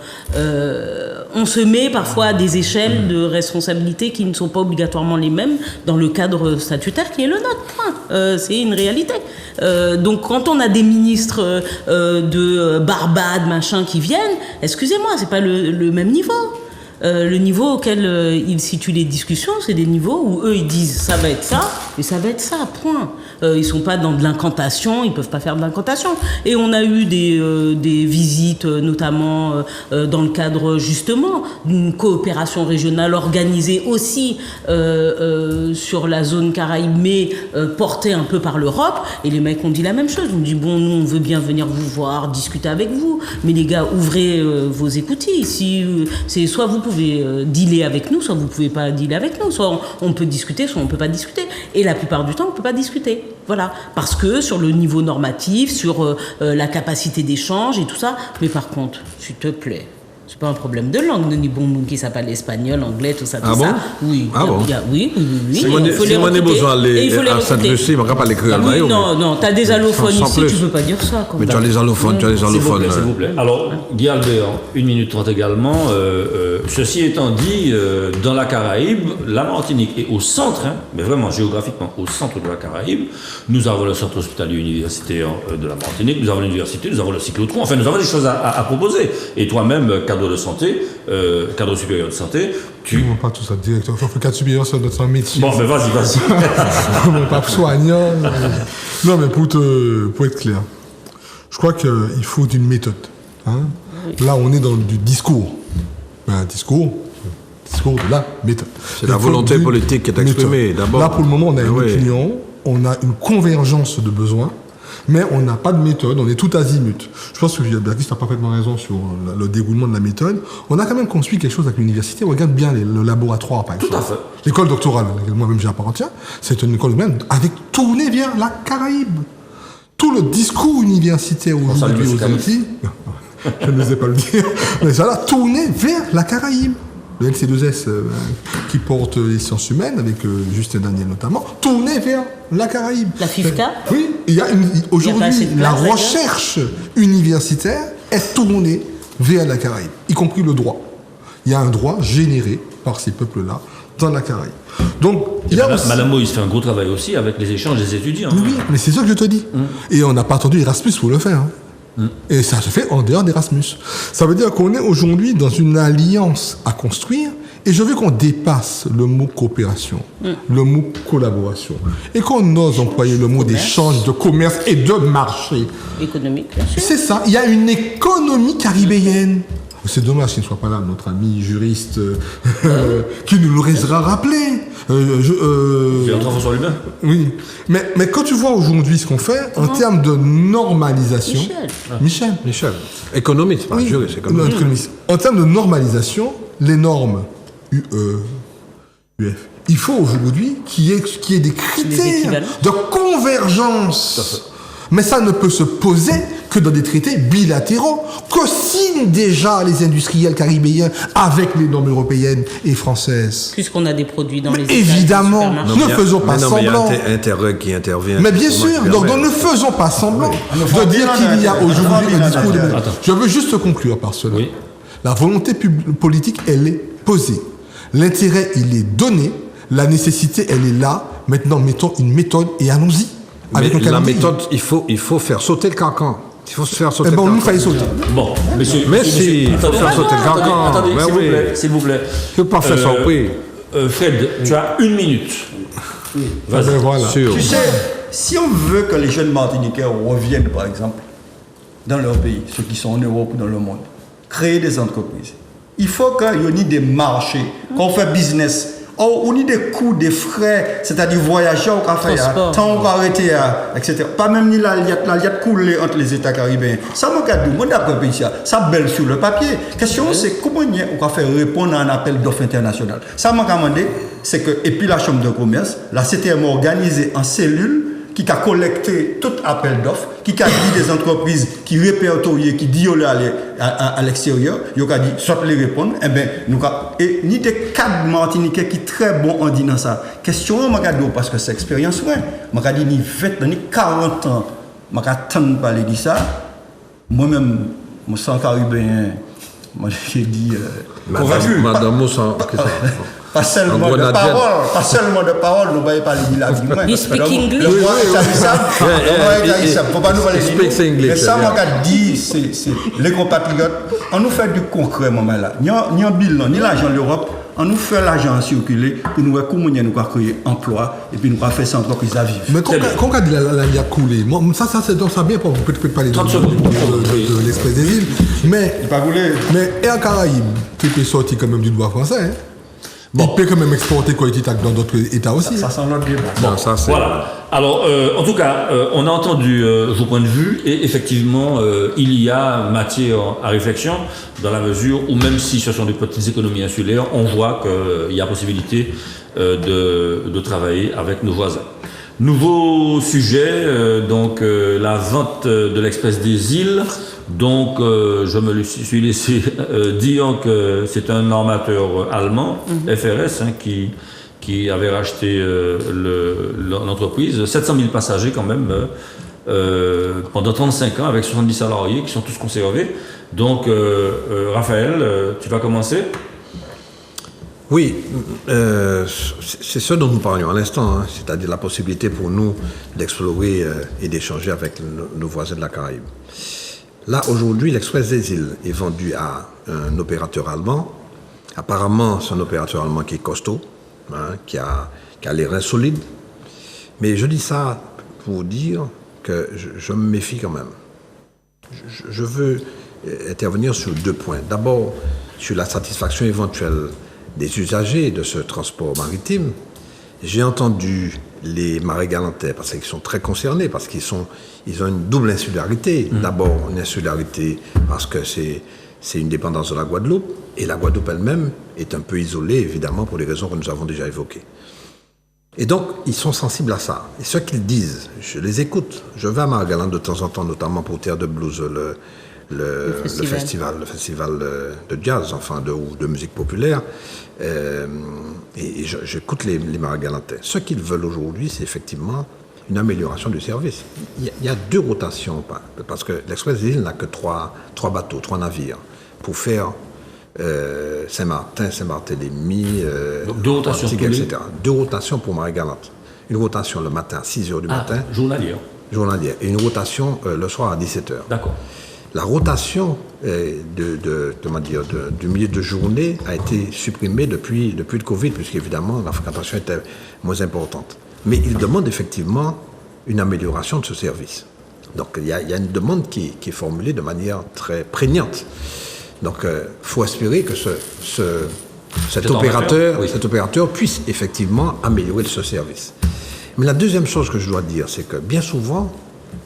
S2: on se met parfois à des échelles de responsabilité qui ne sont pas obligatoirement les mêmes dans le cadre statutaire qui est le nôtre. Point. C'est une réalité. Donc quand on a des ministres de Barbade, machin, qui viennent, excusez-moi, c'est pas le même niveau. Le niveau auquel ils situent les discussions, c'est des niveaux où eux, ils disent ça va être ça, et ça va être ça, point. Ils sont pas dans de l'incantation, ils peuvent pas faire de l'incantation. Et on a eu des visites, notamment dans le cadre justement d'une coopération régionale organisée aussi sur la zone Caraïbe, mais portée un peu par l'Europe. Et les mecs ont dit la même chose. Ils ont dit bon, nous on veut bien venir vous voir, discuter avec vous, mais les gars, ouvrez vos écoutilles. C'est soit vous pouvez dealer avec nous, soit vous pouvez pas dealer avec nous, soit on peut discuter, soit on peut pas discuter. Et la plupart du temps, on peut pas discuter. Voilà, parce que sur le niveau normatif, sur la capacité d'échange et tout ça. Mais par contre, s'il te plaît, c'est pas un problème de langue. Nous bon nous qui s'appelle l'espagnol, anglais, tout ça, tout ça. Oui.
S4: Ah bon?
S2: Oui.
S4: Si on a besoin d'aller à Sainte-Lucie, on ne va pas les créoles.
S2: Oui, non, t'as des allophones ici, tu peux pas dire ça.
S4: Mais tu as les allophones,
S1: S'il vous plaît. Alors, Guy Albert, 1 minute 30 également. Ceci étant dit, dans la Caraïbe, la Martinique est au centre, mais vraiment géographiquement au centre de la Caraïbe. Nous avons le centre hospitalier universitaire de la Martinique, nous avons l'université, nous avons le cyclotron. Enfin, nous avons des choses à proposer. Et toi-même, cadre de santé, cadre supérieur de santé,
S3: Tu ne pas tout ça, directeur. Il faut cadre supérieur, c'est notre métier.
S1: Bon, mais vas-y.
S3: Pas soignant. Non, mais pour être clair, je crois qu'il faut une méthode. Hein. Là, on est dans du discours. Un discours de la méthode.
S4: C'est la volonté politique qui est exprimée d'abord.
S3: Là, pour le moment, on a une opinion, on a une convergence de besoins, mais on n'a pas de méthode, on est tout azimut. Je pense que Baptiste a parfaitement raison sur le déroulement de la méthode. On a quand même construit quelque chose avec l'université. On regarde bien le laboratoire, par exemple.
S1: Tout à fait.
S3: L'école doctorale, à laquelle moi-même j'appartiens, c'est une école même avec tournée vers la Caraïbe. Tout le discours universitaire aujourd'hui aux Antilles, je ne sais pas le dire, mais ça a tourné vers la Caraïbe. Le LC2S qui porte les sciences humaines, avec Justin Daniel notamment, tourné vers la Caraïbe.
S2: La FIFCA.
S3: Oui, aujourd'hui, la recherche universitaire est tournée vers la Caraïbe, y compris le droit. Il y a un droit généré par ces peuples-là dans la Caraïbe. Donc,
S1: Madame Moïse fait un gros travail aussi avec les échanges des étudiants.
S3: Oui, mais c'est ça que je te dis. Et on n'a pas attendu Erasmus pour le faire. Et ça se fait en dehors d'Erasmus. Ça veut dire qu'on est aujourd'hui dans une alliance à construire, et je veux qu'on dépasse le mot coopération, le mot collaboration, et qu'on ose employer le mot d'échange, de commerce et de marché.
S2: Économique, bien sûr.
S3: C'est ça, il y a une économie caribéenne. C'est dommage qu'il ne soit pas là, notre ami juriste, qui nous l'aurait rappelé.
S1: Jean-François Lubin.
S3: Oui, mais quand tu vois aujourd'hui ce qu'on fait en termes de normalisation... Michel.
S4: Économiste, pas juriste, économiste.
S3: En termes de normalisation, les normes UF, il faut aujourd'hui qu'il y ait des critères de convergence. Mais ça ne peut se poser que dans des traités bilatéraux que signent déjà les industriels caribéens avec les normes européennes et françaises.
S2: Puisqu'on a des produits dans les
S3: évidemment, ne faisons pas semblant.
S4: Mais il y a Interreg qui intervient.
S3: Mais bien sûr, donc ne faisons pas semblant de dire qu'il y a aujourd'hui un discours de... Je veux juste conclure par cela. Oui. La volonté politique, elle est posée. L'intérêt, il est donné. La nécessité, elle est là. Maintenant, mettons une méthode et allons-y.
S4: Mais la méthode, il faut faire sauter le cancan. Il faut se faire sauter le cancan.
S3: Bon, nous faisons sauter.
S1: Bon, monsieur.
S4: Mais si, il faut faire sauter le cancan.
S1: Attendez, s'il vous plaît.
S4: Je ne peux pas faire ça, oui.
S1: Fred, tu as 1 minute.
S5: Oui.
S3: Vas-y, voilà.
S5: Tu sais, si on veut que les jeunes Martiniquais reviennent, par exemple, dans leur pays, ceux qui sont en Europe ou dans le monde, créer des entreprises, il faut qu'il y ait des marchés, qu'on fait business. On a des coûts, des frais, c'est-à-dire voyager au café, temps on va arrêter, etc. Pas même ni la liette coulée entre les États caribéens. Ça m'a dit, moi d'après ça belle sur le papier. Question c'est comment on va faire répondre à un appel d'offres international. Ça m'a demandé, c'est que, et puis la Chambre de commerce, la CTM organisée en cellules, qui a collecté tout appel d'offres, qui a dit des entreprises qui répertorient, qui disent à l'extérieur, il a dit, soit les répondre, et ni des cadres martiniquais qui sont très bons en disant ça. Question, parce que c'est expérience, je dit, ni 20, ni 40 ans, je n'ai pas parler de ça. Moi-même, je suis caribéen, moi j'ai dit...
S4: Madame Moussa,
S5: Pas seulement
S4: En gros,
S5: de
S4: Nadia-
S5: parole, nous ne voyons pas les la vie.
S2: You speak English?
S5: Le roi il faut pas nous parler
S4: Speaks
S5: de
S4: English,
S5: mais ça,
S4: yeah.
S5: moi, dit, c'est les compatriotes, on nous fait du concret, moment là. Ni en bilan, ni l'argent de l'Europe, on nous fait l'argent circuler pour nous voir comment nous créer emploi et puis nous faire ces entreprises à vivre.
S3: Mais quand on a dit la ligne a coulé, ça c'est bien pour peut-être parler
S1: 30 secondes.
S3: de l'Express des îles. Mais
S5: Pas voulu.
S3: Air Caraïbes, qui peut sortir quand même du droit français, hein. Il peut quand même exporter qualité tac dans d'autres États aussi.
S5: Ça sent l'autre débat.
S4: Non, ça, c'est...
S1: Voilà. Alors, en tout cas, on a entendu vos points de vue et effectivement, il y a matière à réflexion dans la mesure où même si ce sont des petites économies insulaires, on voit qu'il y a possibilité de travailler avec nos voisins. Nouveau sujet, donc la vente de l'Express des îles. Donc, je me suis laissé dire que c'est un armateur allemand, FRS, hein, qui avait racheté l'entreprise. 700 000 passagers quand même, pendant 35 ans, avec 70 salariés qui sont tous conservés. Donc, Raphaël, tu vas commencer ?
S4: Oui, c'est ce dont nous parlions à l'instant, hein, c'est-à-dire la possibilité pour nous d'explorer et d'échanger avec nos voisins de la Caraïbe. Là, aujourd'hui, l'Express des îles est vendu à un opérateur allemand. Apparemment, c'est un opérateur allemand qui est costaud, hein, qui a les reins solides. Mais je dis ça pour dire que je me méfie quand même. Je veux intervenir sur 2 points. D'abord, sur la satisfaction éventuelle des usagers de ce transport maritime. J'ai entendu les Marais-Galantais, parce qu'ils sont très concernés, parce qu'ils ont une double insularité. D'abord, une insularité parce que c'est une dépendance de la Guadeloupe, et la Guadeloupe elle-même est un peu isolée, évidemment, pour les raisons que nous avons déjà évoquées. Et donc, ils sont sensibles à ça. Et ce qu'ils disent, je les écoute. Je vais à Marais-Galante de temps en temps, notamment pour Terre de Blues, le festival de jazz, enfin, ou de musique populaire. Et j'écoute les Marais-Galantais. Ce qu'ils veulent aujourd'hui, c'est effectivement une amélioration du service. Il y a 2 rotations, parce que l'Express des îles n'a que 3 bateaux, 3 navires, pour faire Saint-Martin, Saint-Barthélemy,
S1: 2 rotations
S4: Antigua,
S1: pour les-
S4: etc. 2 rotations pour Marais-Galante. Une rotation le matin à 6h du matin,
S1: Journalière.
S4: journalière, et une rotation le soir à 17h.
S1: D'accord.
S4: La rotation du milieu de journée a été supprimée depuis le Covid, puisqu'évidemment la fréquentation était moins importante. Mais il demande effectivement une amélioration de ce service. Donc il y a une demande qui est formulée de manière très prégnante. Donc il faut espérer que cet opérateur puisse effectivement améliorer ce service. Mais la deuxième chose que je dois dire, c'est que bien souvent,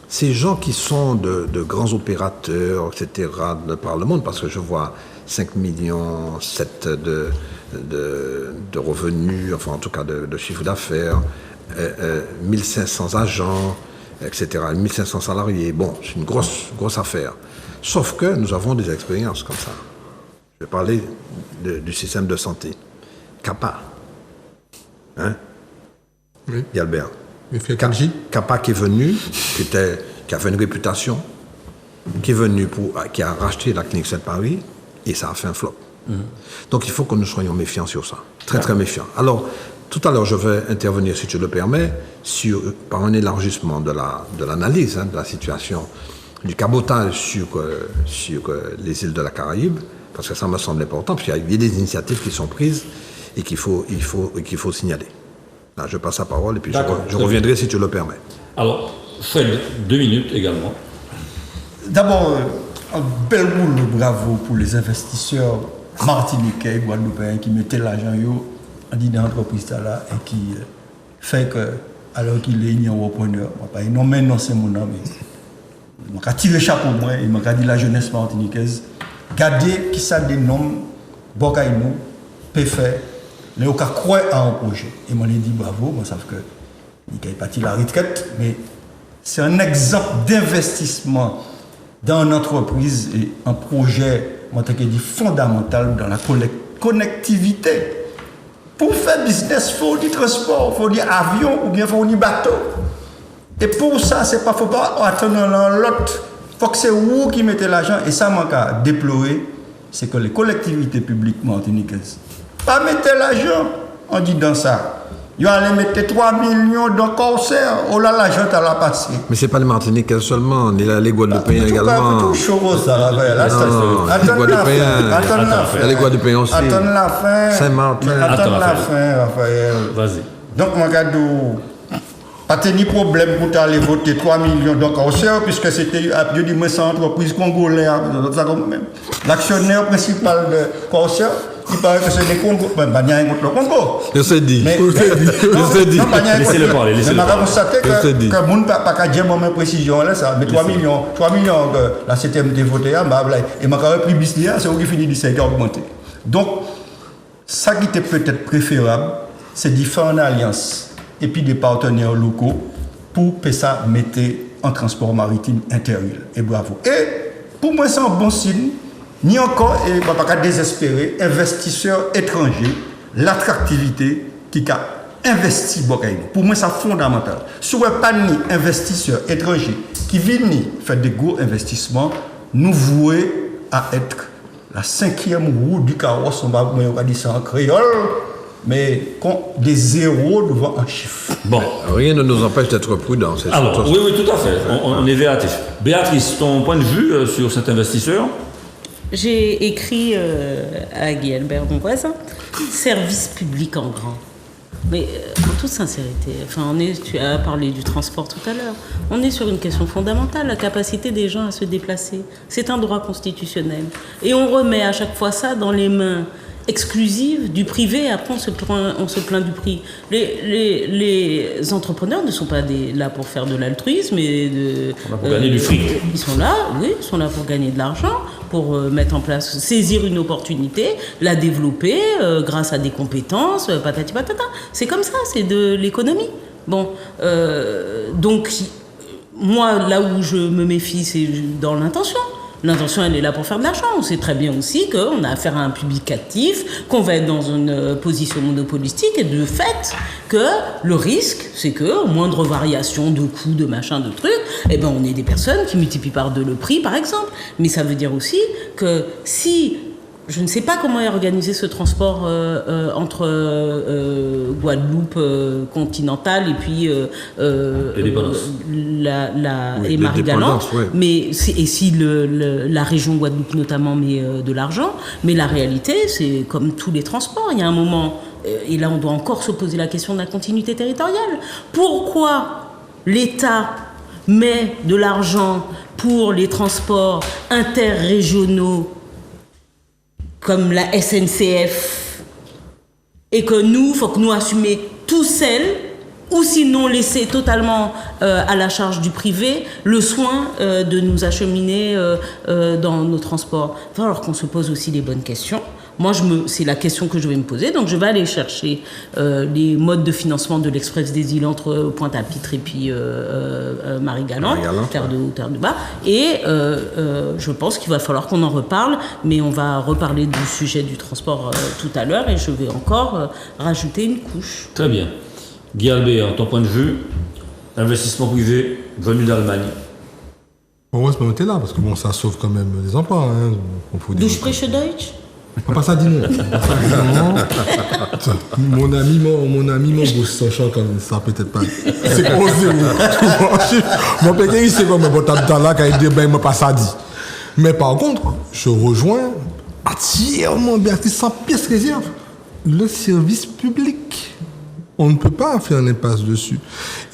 S4: ces gens qui sont de grands opérateurs, etc., de par le monde, parce que je vois 5,7 millions de revenus, enfin en tout cas de chiffre d'affaires, 1500 agents, etc., 1500 salariés, bon, c'est une grosse affaire. Sauf que nous avons des expériences comme ça. Je vais parler du système de santé. CAPA. Hein?
S3: Oui.
S4: Albert.
S3: Mais fait Kanji.
S4: CAPA qui est venu, qui avait une réputation, qui a racheté la clinique Saint-Paris, et ça a fait un flop. Donc il faut que nous soyons méfiants sur ça. Très, très méfiants. Alors, tout à l'heure, je vais intervenir, si tu le permets, par un élargissement de l'analyse de la situation du cabotage sur les îles de la Caraïbe, parce que ça me semble important, parce qu'il y a des initiatives qui sont prises et qu'il faut signaler. Là, je passe la parole et puis je reviendrai si tu le permets.
S1: Alors, Fred, 2 minutes également.
S5: D'abord, un bel boulot, bravo pour les investisseurs martiniquais et guadeloupéens qui mettaient l'argent en dans l'entreprise là et qui fait que, alors qu'il est entrepreneur, non c'est mon nom, mais il m'a tiré le chapeau moi, il m'a dit la jeunesse martiniquaise, regardez qui ça dénomme, Bokaïnou, peut faire, mais on croit à un projet. Et moi, je dit bravo, moi, savent que il n'est pas parti la retraite, mais c'est un exemple d'investissement dans une entreprise et un projet, moi, je dit fondamental dans la connectivité. Pour faire business, il faut du transport, il faut du avion ou bien il faut du bateau. Et pour ça, il ne faut pas attendre l'autre. Il faut que c'est vous qui mettez l'argent. Et ça, moi, je déplorer, c'est que les collectivités publiques martiniquaises Pas mettre l'argent, on dit dans ça. Ils allaient mettre 3 millions dans Corsair. Oh là, l'argent, t'as la passé.
S4: Mais c'est pas les Martiniquais seulement, il y a les Guadeloupéens également.
S5: Tout chaud, ça, là.
S4: Non, les Guadeloupéens. Il y a les Guadeloupéens aussi.
S5: Attends la fin.
S4: Saint-Martin.
S5: Attends la fin, Raphaël.
S1: Vas-y.
S5: Donc, mon gars, pas de problème pour aller voter 3 millions de Corsair, puisque c'était, je dis, moi, c'est entreprise congolaise. L'actionnaire principal de Corsair, il paraît que c'est des Congos. Ben, il n'y a rien contre le Congo.
S4: Je sais dit.
S1: Laissez-le parler.
S5: Mais on a constaté que le monde n'a pas qu'à dire mon précision là, ça. Mais 3 millions que la CTMT voté, et ma carrière pris business, c'est où qui finit de s'être augmenté. Donc, ça qui était peut-être préférable, c'est d'y faire une alliance et puis des partenaires locaux pour que ça mette en transport maritime intérieur. Et bravo. Et pour moi, c'est un bon signe. Ni encore, et pas désespérer, investisseurs étrangers, l'attractivité qui a investi Bokaïno. Pour moi, c'est fondamental. Si vous n'avez pas ni investisseurs étrangers qui viennent faire des gros investissements, nous vouons à être la 5e roue du carrosse, on va dire ça en créole, mais des zéros devant un chiffre.
S1: Bon.
S4: Rien ne nous empêche d'être prudents.
S1: Alors, oui, tout à fait. On est véatif. Béatrice, ton point de vue sur cet investisseur?
S2: J'ai écrit à Guy Albert, mon voisin, service public en grand. Mais en toute sincérité, tu as parlé du transport tout à l'heure, on est sur une question fondamentale, la capacité des gens à se déplacer. C'est un droit constitutionnel. Et on remet à chaque fois ça dans les mains exclusive du privé, après on se plaint du prix. Les entrepreneurs ne sont pas là pour faire de l'altruisme et
S1: pour gagner du fric.
S2: Ils sont là, oui, ils sont là pour gagner de l'argent, pour mettre en place, saisir une opportunité, la développer grâce à des compétences, patati patata. C'est comme ça, c'est de l'économie. Bon, donc moi, là où je me méfie, c'est dans l'intention. L'intention, elle est là pour faire de l'argent. On sait très bien aussi qu'on a affaire à un public actif, qu'on va être dans une position monopolistique et de fait que le risque, c'est que moindre variation de coûts, de machin, de trucs, eh ben on est des personnes qui multiplient par 2 le prix, par exemple. Mais ça veut dire aussi que si... Je ne sais pas comment est organisé ce transport entre Guadeloupe continentale et puis et Marie-Galante. Ouais. Mais si la région Guadeloupe notamment met de l'argent, mais la réalité, c'est comme tous les transports. Il y a un moment, et là on doit encore se poser la question de la continuité territoriale. Pourquoi l'État met de l'argent pour les transports interrégionaux comme la SNCF, et que il faut que nous assumions tout seul, ou sinon laisser totalement à la charge du privé le soin de nous acheminer dans nos transports. Il va falloir qu'on se pose aussi les bonnes questions. Moi, c'est la question que je vais me poser. Donc, je vais aller chercher les modes de financement de l'Express des îles entre Pointe-à-Pitre et puis Marie-Galante, terre de haut, terre de bas. Et je pense qu'il va falloir qu'on en reparle, mais on va reparler du sujet du transport tout à l'heure et je vais encore rajouter une couche.
S1: Très bien. Guy Albert, ton point de vue, investissement privé venu d'Allemagne.
S3: On va se mettre là, parce que bon, ça sauve quand même des emplois. Hein.
S2: Du spreche Deutsch?
S3: Pas ça, dis-nous. Mon ami mon boss, son champ, comme ça, peut-être pas. C'est qu'on sait où. Mon pékin, c'est comme un bon là, quand il dit, ben, moi, pas ça dit. Mais par contre, je rejoins entièrement, Béatrice, sans pièce réserve, le service public. On ne peut pas faire l'impasse dessus.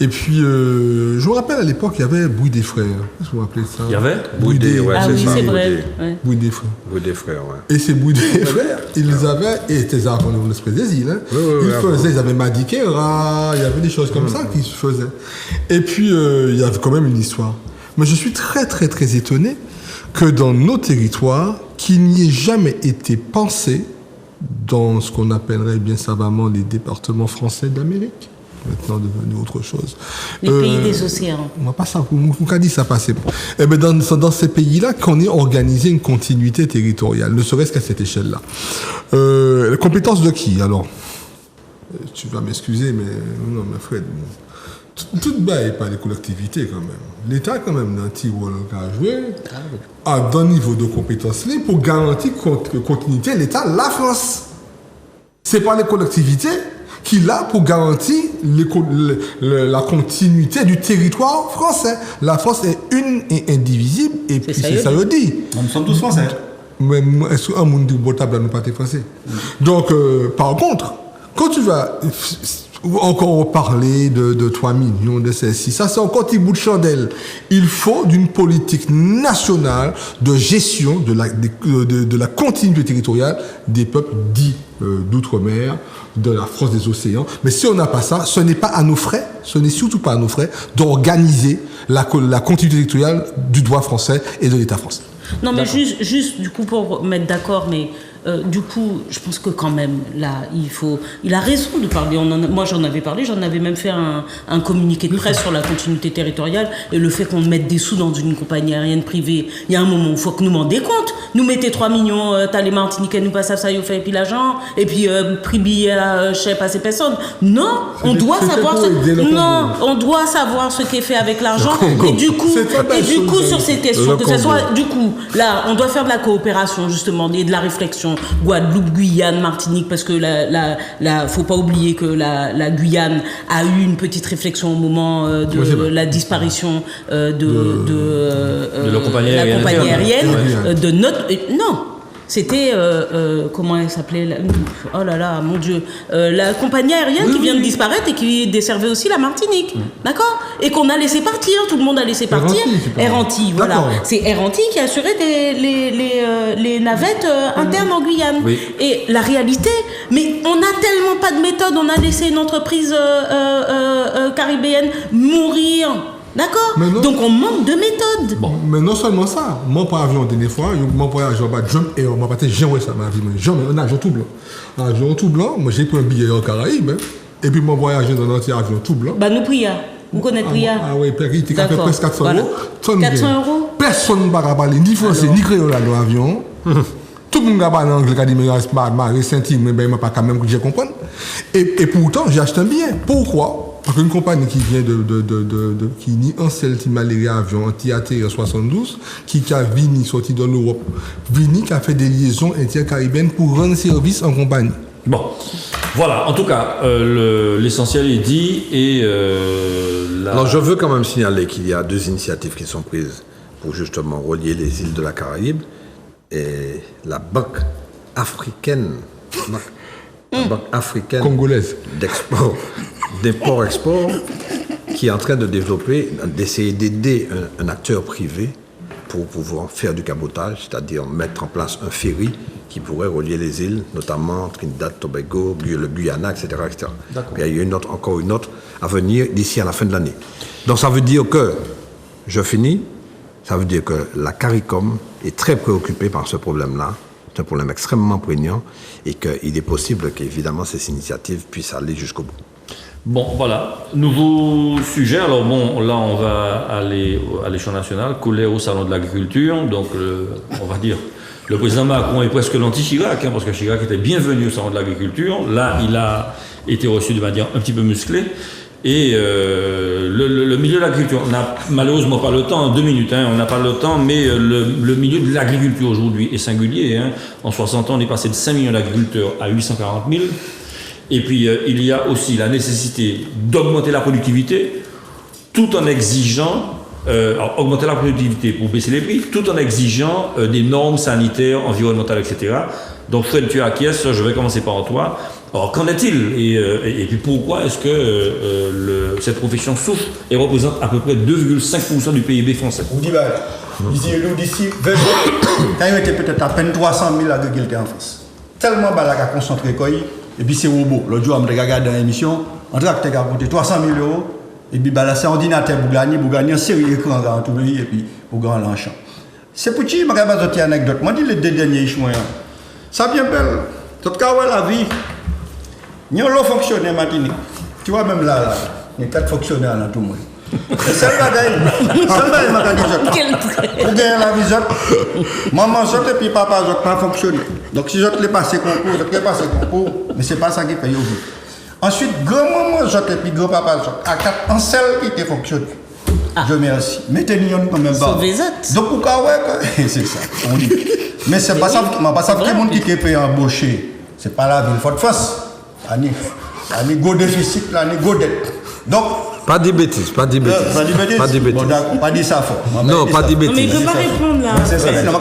S3: Et puis, je me rappelle à l'époque, il y avait Bouille des Frères. Est-ce que vous vous rappelez ça?
S1: Il y avait
S4: Bouille des Frères.
S2: Ah oui, c'est vrai.
S3: Bouille des Frères.
S4: Bouille des Frères, ouais.
S3: Et ces Bouille des Frères, ils avaient, et c'était ça qu'on a l'esprit des îles, hein. Ils avaient Madikera, il y avait des choses comme ça qui se faisaient. Et puis, il y avait quand même une histoire. Mais je suis très, très, très étonné que dans nos territoires, qu'il n'y ait jamais été pensé dans ce qu'on appellerait bien savamment les départements français d'Amérique, maintenant devenu autre chose.
S2: Les pays des océans.
S3: On va pas ça, on a dit ça passer. Eh bien, dans ces pays-là, qu'on ait organisé une continuité territoriale, ne serait-ce qu'à cette échelle-là. La compétence de qui, alors? Tu vas m'excuser, mais non, mais Fred, tout bas et pas les collectivités quand même. L'État quand même, dans un petit rôle à jouer, à un niveau de compétence pour garantir continuité, l'État, la France. C'est pas les collectivités qui là pour garantir la continuité du territoire français. La France est une et indivisible, et puis c'est ça le dit.
S5: Nous sommes tous français.
S3: Mais est-ce qu'un monde du potable nous pas français? Donc, par contre, quand tu vas encore parler de 3 millions, de celles-ci, ça c'est encore un petit bout de chandelle. Il faut d'une politique nationale de gestion de la continuité territoriale des peuples dits d'outre-mer, de la France des océans. Mais si on n'a pas ça, ce n'est pas à nos frais, ce n'est surtout pas à nos frais d'organiser la continuité territoriale du droit français et de l'État français.
S2: Non, mais juste du coup pour mettre d'accord, mais du coup, je pense que quand même, là, il a raison de parler. Moi, j'en avais parlé, j'en avais même fait un communiqué de presse sur la continuité territoriale et le fait qu'on mette des sous dans une compagnie aérienne privée. Il y a un moment où il faut que nous m'en décompte. Nous mettez 3 millions, t'as les Martiniquais, nous passent à ça, ils fait, et puis l'argent, et puis prix billet à je sais pas ces personnes. Non, on doit savoir ce qui est fait avec l'argent. Et du coup, sur ces questions, que ce soit, du coup, là, on doit faire de la coopération, justement, et de la réflexion. Guadeloupe, Guyane, Martinique, parce que faut pas oublier que la Guyane a eu une petite réflexion au moment de la disparition de la compagnie aérienne, de notre... Non, c'était... comment elle s'appelait oh là là, mon Dieu. La compagnie aérienne qui vient de disparaître et qui desservait aussi la Martinique. D'accord? Et qu'on a laissé partir, tout le monde a laissé partir. Air Antilles, voilà. D'accord. C'est Air Antilles qui assurait les navettes internes en Guyane. Oui. Et la réalité, mais on n'a tellement pas de méthode, on a laissé une entreprise caribéenne mourir. D'accord? Donc on manque de méthode.
S3: Bon, mais non seulement ça, moi pour avion dernière fois, mon voyage à Jump et on m'a pas jamais ça ma vie, jamais un avion tout blanc. Un avion tout blanc, moi j'ai pris un billet aux Caraïbes et puis mon voyage dans un petit avion tout blanc.
S2: Bah nous Priya, vous connaissez Priya?
S3: Ah oui, il était fait presque 400
S2: voilà.
S3: €.
S2: 400 €.
S3: Personne ne va parler ni français ni créole dans l'avion. Tout le monde va parler anglais, dit mais Marie Saint-Yves, mais il m'a pas quand même que je comprends. Et pourtant j'ai acheté un billet. Pourquoi? Parce qu'une compagnie qui vient qui ni un seul petit malaria avion anti-atterri en 72, qui a vini sorti de l'Europe, qui a fait des liaisons intercaribéennes pour rendre service en compagnie.
S1: Bon, voilà, en tout cas, l'essentiel est dit et
S4: Alors je veux quand même signaler qu'il y a 2 initiatives qui sont prises pour justement relier les îles de la Caraïbe et la Banque africaine
S3: congolaise
S4: d'export, d'import-export, qui est en train de développer, d'essayer d'aider un acteur privé pour pouvoir faire du cabotage, c'est-à-dire mettre en place un ferry qui pourrait relier les îles, notamment Trinidad, Tobago, le Guyana, etc. etc. Puis il y a encore une autre à venir d'ici à la fin de l'année. Donc ça veut dire que, je finis, ça veut dire que la CARICOM est très préoccupée par ce problème-là. C'est un problème extrêmement prégnant et qu'il est possible qu'évidemment ces initiatives puissent aller jusqu'au bout.
S1: Bon, voilà. Nouveau sujet. Alors bon, là, on va aller à l'échelon national, coller au salon de l'agriculture. Donc, on va dire, le président Macron est presque l'anti-Chirac, parce que Chirac était bienvenu au salon de l'agriculture. Là, il a été reçu de manière un petit peu musclée. Et le milieu de l'agriculture, on n'a malheureusement pas le temps, en 2 minutes, on n'a pas le temps, mais le milieu de l'agriculture aujourd'hui est singulier. En 60 ans, on est passé de 5 millions d'agriculteurs à 840 000. Et puis, il y a aussi la nécessité d'augmenter la productivité, tout en exigeant, augmenter la productivité pour baisser les prix, tout en exigeant des normes sanitaires, environnementales, etc. Donc, Fred, tu acquiesces, je vais commencer par toi. Alors, qu'en est-il et puis pourquoi est-ce que cette profession souffre et représente à peu près 2,5% du PIB français?
S5: On dit, d'ici 20 ans, quand il était peut-être à peine 300 000 agriculteurs en France. Tellement bas la concentré quoi. Et puis c'est robot. L'autre jour, on me regarde dans l'émission, on dirait que tu as coûté 300 000 €. Et puis c'est un ordinateur pour gagner un série d'écran dans tout le pays et puis pour gagner l'enchant. C'est pour qui je vais vous dire une anecdote. Moi, je dis les 2 derniers chemins. Ça vient belle. Tout cas, la vie. Nous avons fonctionné maintenant. Tu vois, même là, il y a 4 fonctionnaires dans tout le monde. C'est ça le bagaille. Pour gagner la vie, maman et puis papa n'ont pas fonctionné. Donc si je te l'ai passé concours, je te l'ai passé concours, mais ce n'est pas ça qui paye au bout. Ensuite, grand-maman et puis grand-papa à 4 en seul qui te fonctionne. Je merci. Mettez-nous quand même pas. Donc, pour c'est ça. On dit. Mais c'est pas ça qui est le monde qui est payé embaucher c'est pas la ville Fort-de-France. Il y a un gros déficit, il y a un gros dette. Donc,
S4: pas des bêtises.
S5: Pas des bêtises. Bon, d'accord, pas dire ça fort.
S4: Non, pas des bêtises.
S2: Mais il ne peut pas répondre là.
S5: C'est ça. Non,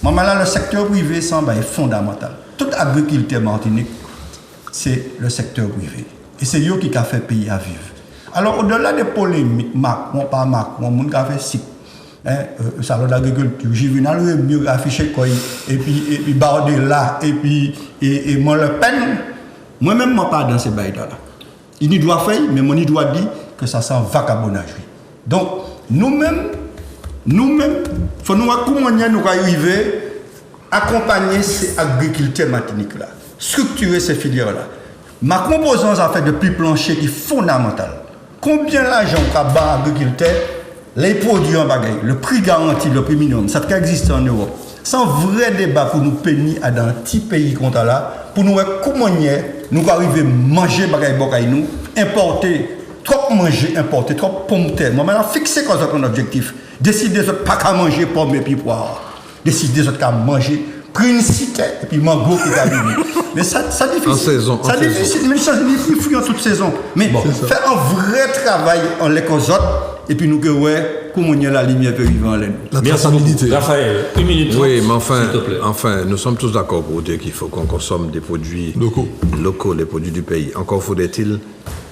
S5: donc, là, le secteur privé semble être fondamental. Toute agriculture Martinique, c'est le secteur privé. Et c'est eux qui a fait pays à vivre. Alors, au-delà des polémiques, Macron, pas Macron, mon gars fait si. Salon d'agriculture, j'ai vu dans le mieux affiché quoi, et puis Bardella, et moi Le Pen, moi-même, je pas dans ces bails-là. Il n'y doit faire, mais mon doit dire que ça sent vagabondage. Donc, nous-mêmes, il faut nous comment nous arriver à accompagner ces agriculteurs martiniques-là, structurer ces filières-là. Ma composante en fait de prix plancher qui est fondamentale. Combien d'argent qu'a bas agriculteur, les produits en bagaille, le prix garanti, le prix minimum, ça existe en Europe. Sans vrai débat pour nous payer dans un petit pays comme là, pour nous comment nous arriver à manger bagaille nous, importer, trop manger, importer, trop pommes de terre. Moi maintenant fixer quoi notre objectif. Décider de pas qu'à manger pommes et puis poires. Décider de qu'à manger principe et puis mango qui va venir. Mais ça difficile.
S4: En saison.
S5: Ça difficile, mais ça difficile en toute saison. Mais bon, faire un vrai travail en l'écosot et puis nous que comment la lumière peut vivre en l'air.
S3: La traçabilité.
S1: Raphaël, 1 minute 30,
S4: Oui, mais
S1: s'il te plaît.
S4: enfin, nous sommes tous d'accord pour dire qu'il faut qu'on consomme des produits locaux, les produits du pays. Encore faudrait-il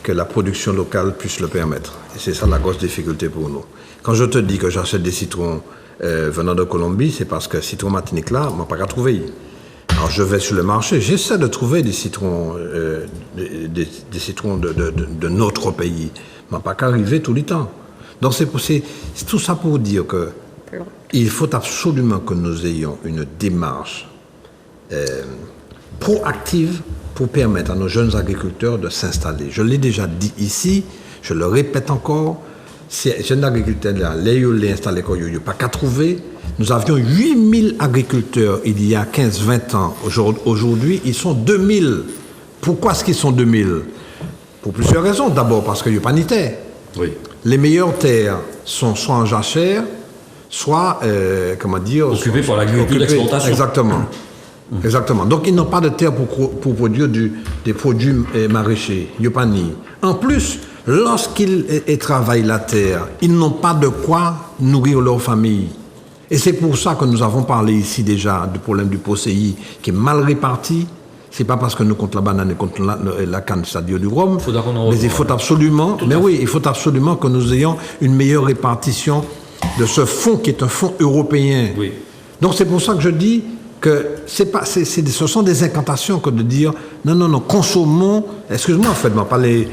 S4: que la production locale puisse le permettre. Et c'est ça la grosse difficulté pour nous. Quand je te dis que j'achète des citrons venant de Colombie, c'est parce que citron Martinique là, on n'a pas qu'à trouver. Alors je vais sur le marché, j'essaie de trouver des citrons, des citrons de notre pays, mais pas qu'à arriver tout le temps. Donc c'est tout ça pour dire que il faut absolument que nous ayons une démarche proactive pour permettre à nos jeunes agriculteurs de s'installer. Je l'ai déjà dit ici, je le répète encore, ces jeunes agriculteurs là, les installés qu'on n'a pas qu'à trouver. Nous avions 8000 agriculteurs il y a 15-20 ans. Aujourd'hui, ils sont 2000. Pourquoi est-ce qu'ils sont 2000 ? Pour plusieurs raisons. D'abord parce qu'il n'y a pas de terre.
S1: Oui.
S4: Les meilleures terres sont soit en jachère, soit,
S1: occupées par l'agriculture d'exportation.
S4: Exactement. Exactement. Donc, ils n'ont pas de terre pour produire des produits maraîchers. Il n'y a pas ni. En plus, lorsqu'ils travaillent la terre, ils n'ont pas de quoi nourrir leur famille. Et c'est pour ça que nous avons parlé ici déjà du problème du POSEI qui est mal réparti. C'est pas parce que nous contre la banane et contre la canne, c'est-à-dire du rhum, mais il faut absolument, il faut absolument que nous ayons une meilleure répartition de ce fonds qui est un fonds européen.
S1: Oui.
S4: Donc c'est pour ça que je dis que ce sont des incantations que de dire non, consommons. Excuse-moi, en fait, m'en parler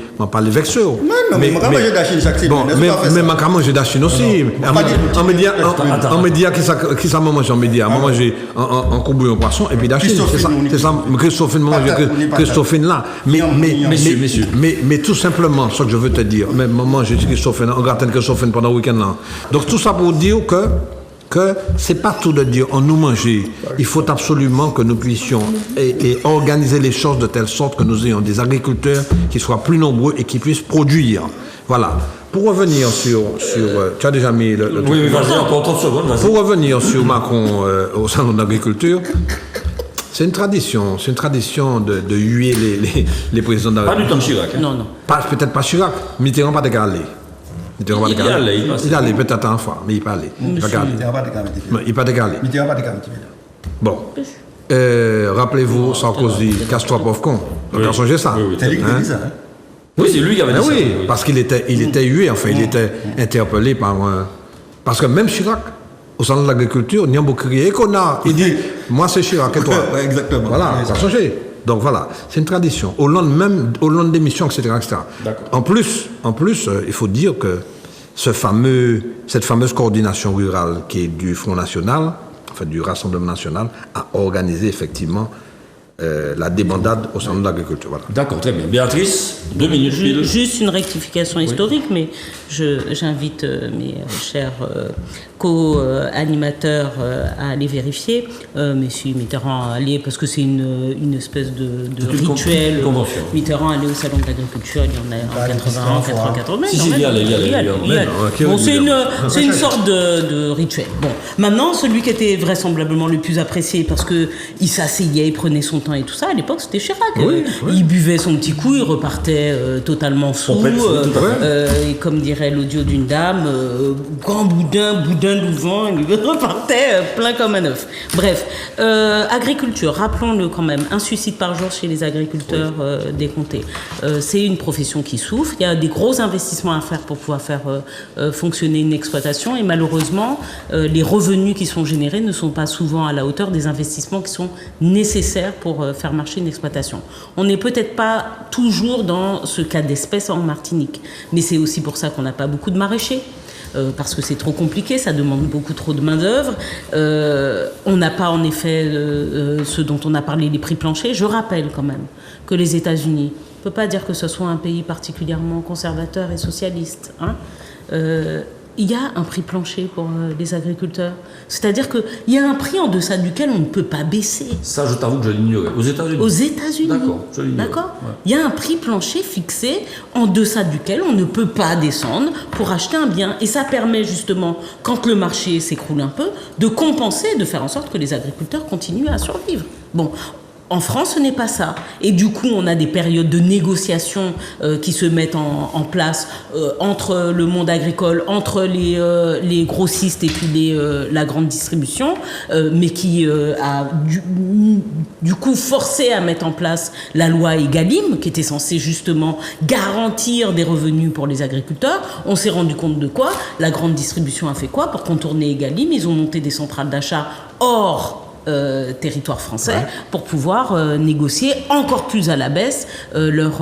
S4: vexeur.
S5: Non, mais moi, j'ai d'Achine chaque semaine.
S4: Mais ma maman, j'ai d'Achine aussi. En média, qui ça m'a mangé en média? Moi, j'ai en courbouillon poisson et puis d'Achine. C'est ça, Christophine là. Mais tout simplement, ce que je veux te dire, mais maman, j'ai dit Christophine, on garde Christophine pendant le week-end là. Donc tout ça pour dire que c'est pas tout de dire on nous mangeait. Il faut absolument que nous puissions et organiser les choses de telle sorte que nous ayons des agriculteurs qui soient plus nombreux et qui puissent produire. Voilà. Pour revenir sur tu as déjà mis le truc.
S1: Oui, vas-y, encore 30 secondes, vas-y.
S4: Pour revenir sur Macron au salon d'agriculture, c'est une tradition de huer les présidents de la
S1: Pas du temps de Chirac. Hein.
S2: Non.
S4: Peut-être pas Chirac, Mitterrand pas décalé.
S1: Il
S4: allait peut-être un fois, mais il pas allé. Il pas décalé. Bon. Rappelez-vous, Sarkozy, casse-toi pauvre con. Donc, on a changé ça.
S5: C'est lui qui dit ça.
S1: Oui, c'est lui qui avait dit ça.
S4: Oui, parce qu'il était hué, enfin, il était interpellé par un... Parce que même Chirac, au salon de l'agriculture, il y a beaucoup crié, il dit, moi c'est Chirac et toi.
S5: Exactement.
S4: Voilà, ça a changé. Donc voilà, c'est une tradition. Au long des missions, etc. En plus, il faut dire que cette fameuse coordination rurale qui est du Front National, enfin du Rassemblement National, a organisé effectivement la débandade au salon de l'agriculture. Voilà.
S1: D'accord, très bien. Béatrice, 2 minutes.
S2: Juste une rectification historique, mais j'invite mes chers co-animateur à aller vérifier. Monsieur Mitterrand allait, parce que c'est une espèce de rituel. Mitterrand allait au salon de l'agriculture, il y en a en 81, 94.
S1: Si, il y allait.
S2: Bon, c'est une sorte de rituel. Bon, maintenant, celui qui était vraisemblablement le plus apprécié, parce qu'il s'asseyait, il prenait son temps et tout ça, à l'époque, c'était Chirac. Il buvait son petit coup, il repartait totalement fou. Et comme dirait l'audio d'une dame, grand boudin d'ouvant, il repartait plein comme un œuf. Bref, agriculture, rappelons-le quand même, un suicide par jour chez les agriculteurs décomptés. C'est une profession qui souffre, il y a des gros investissements à faire pour pouvoir faire fonctionner une exploitation et malheureusement, les revenus qui sont générés ne sont pas souvent à la hauteur des investissements qui sont nécessaires pour faire marcher une exploitation. On n'est peut-être pas toujours dans ce cas d'espèce en Martinique, mais c'est aussi pour ça qu'on n'a pas beaucoup de maraîchers. Parce que c'est trop compliqué, ça demande beaucoup trop de main-d'œuvre. On n'a pas en effet ce dont on a parlé, les prix planchers. Je rappelle quand même que les États-Unis, on ne peut pas dire que ce soit un pays particulièrement conservateur et socialiste. Il y a un prix plancher pour les agriculteurs. C'est-à-dire qu'il y a un prix en deçà duquel on ne peut pas baisser.
S1: Ça, je t'avoue que je l'ignorais. Aux États-Unis.
S2: Aux États-Unis.
S1: D'accord, je l'ignorais.
S2: D'accord. Il y a un prix plancher fixé en deçà duquel on ne peut pas descendre pour acheter un bien. Et ça permet justement, quand le marché s'écroule un peu, de compenser, de faire en sorte que les agriculteurs continuent à survivre. Bon. En France, ce n'est pas ça. Et du coup, on a des périodes de négociation qui se mettent en place entre le monde agricole, entre les grossistes et puis la grande distribution, mais qui a du coup forcé à mettre en place la loi Egalim, qui était censée justement garantir des revenus pour les agriculteurs. On s'est rendu compte de quoi? La grande distribution a fait quoi? Pour contourner Egalim, ils ont monté des centrales d'achat hors territoire français pour pouvoir négocier encore plus à la baisse leur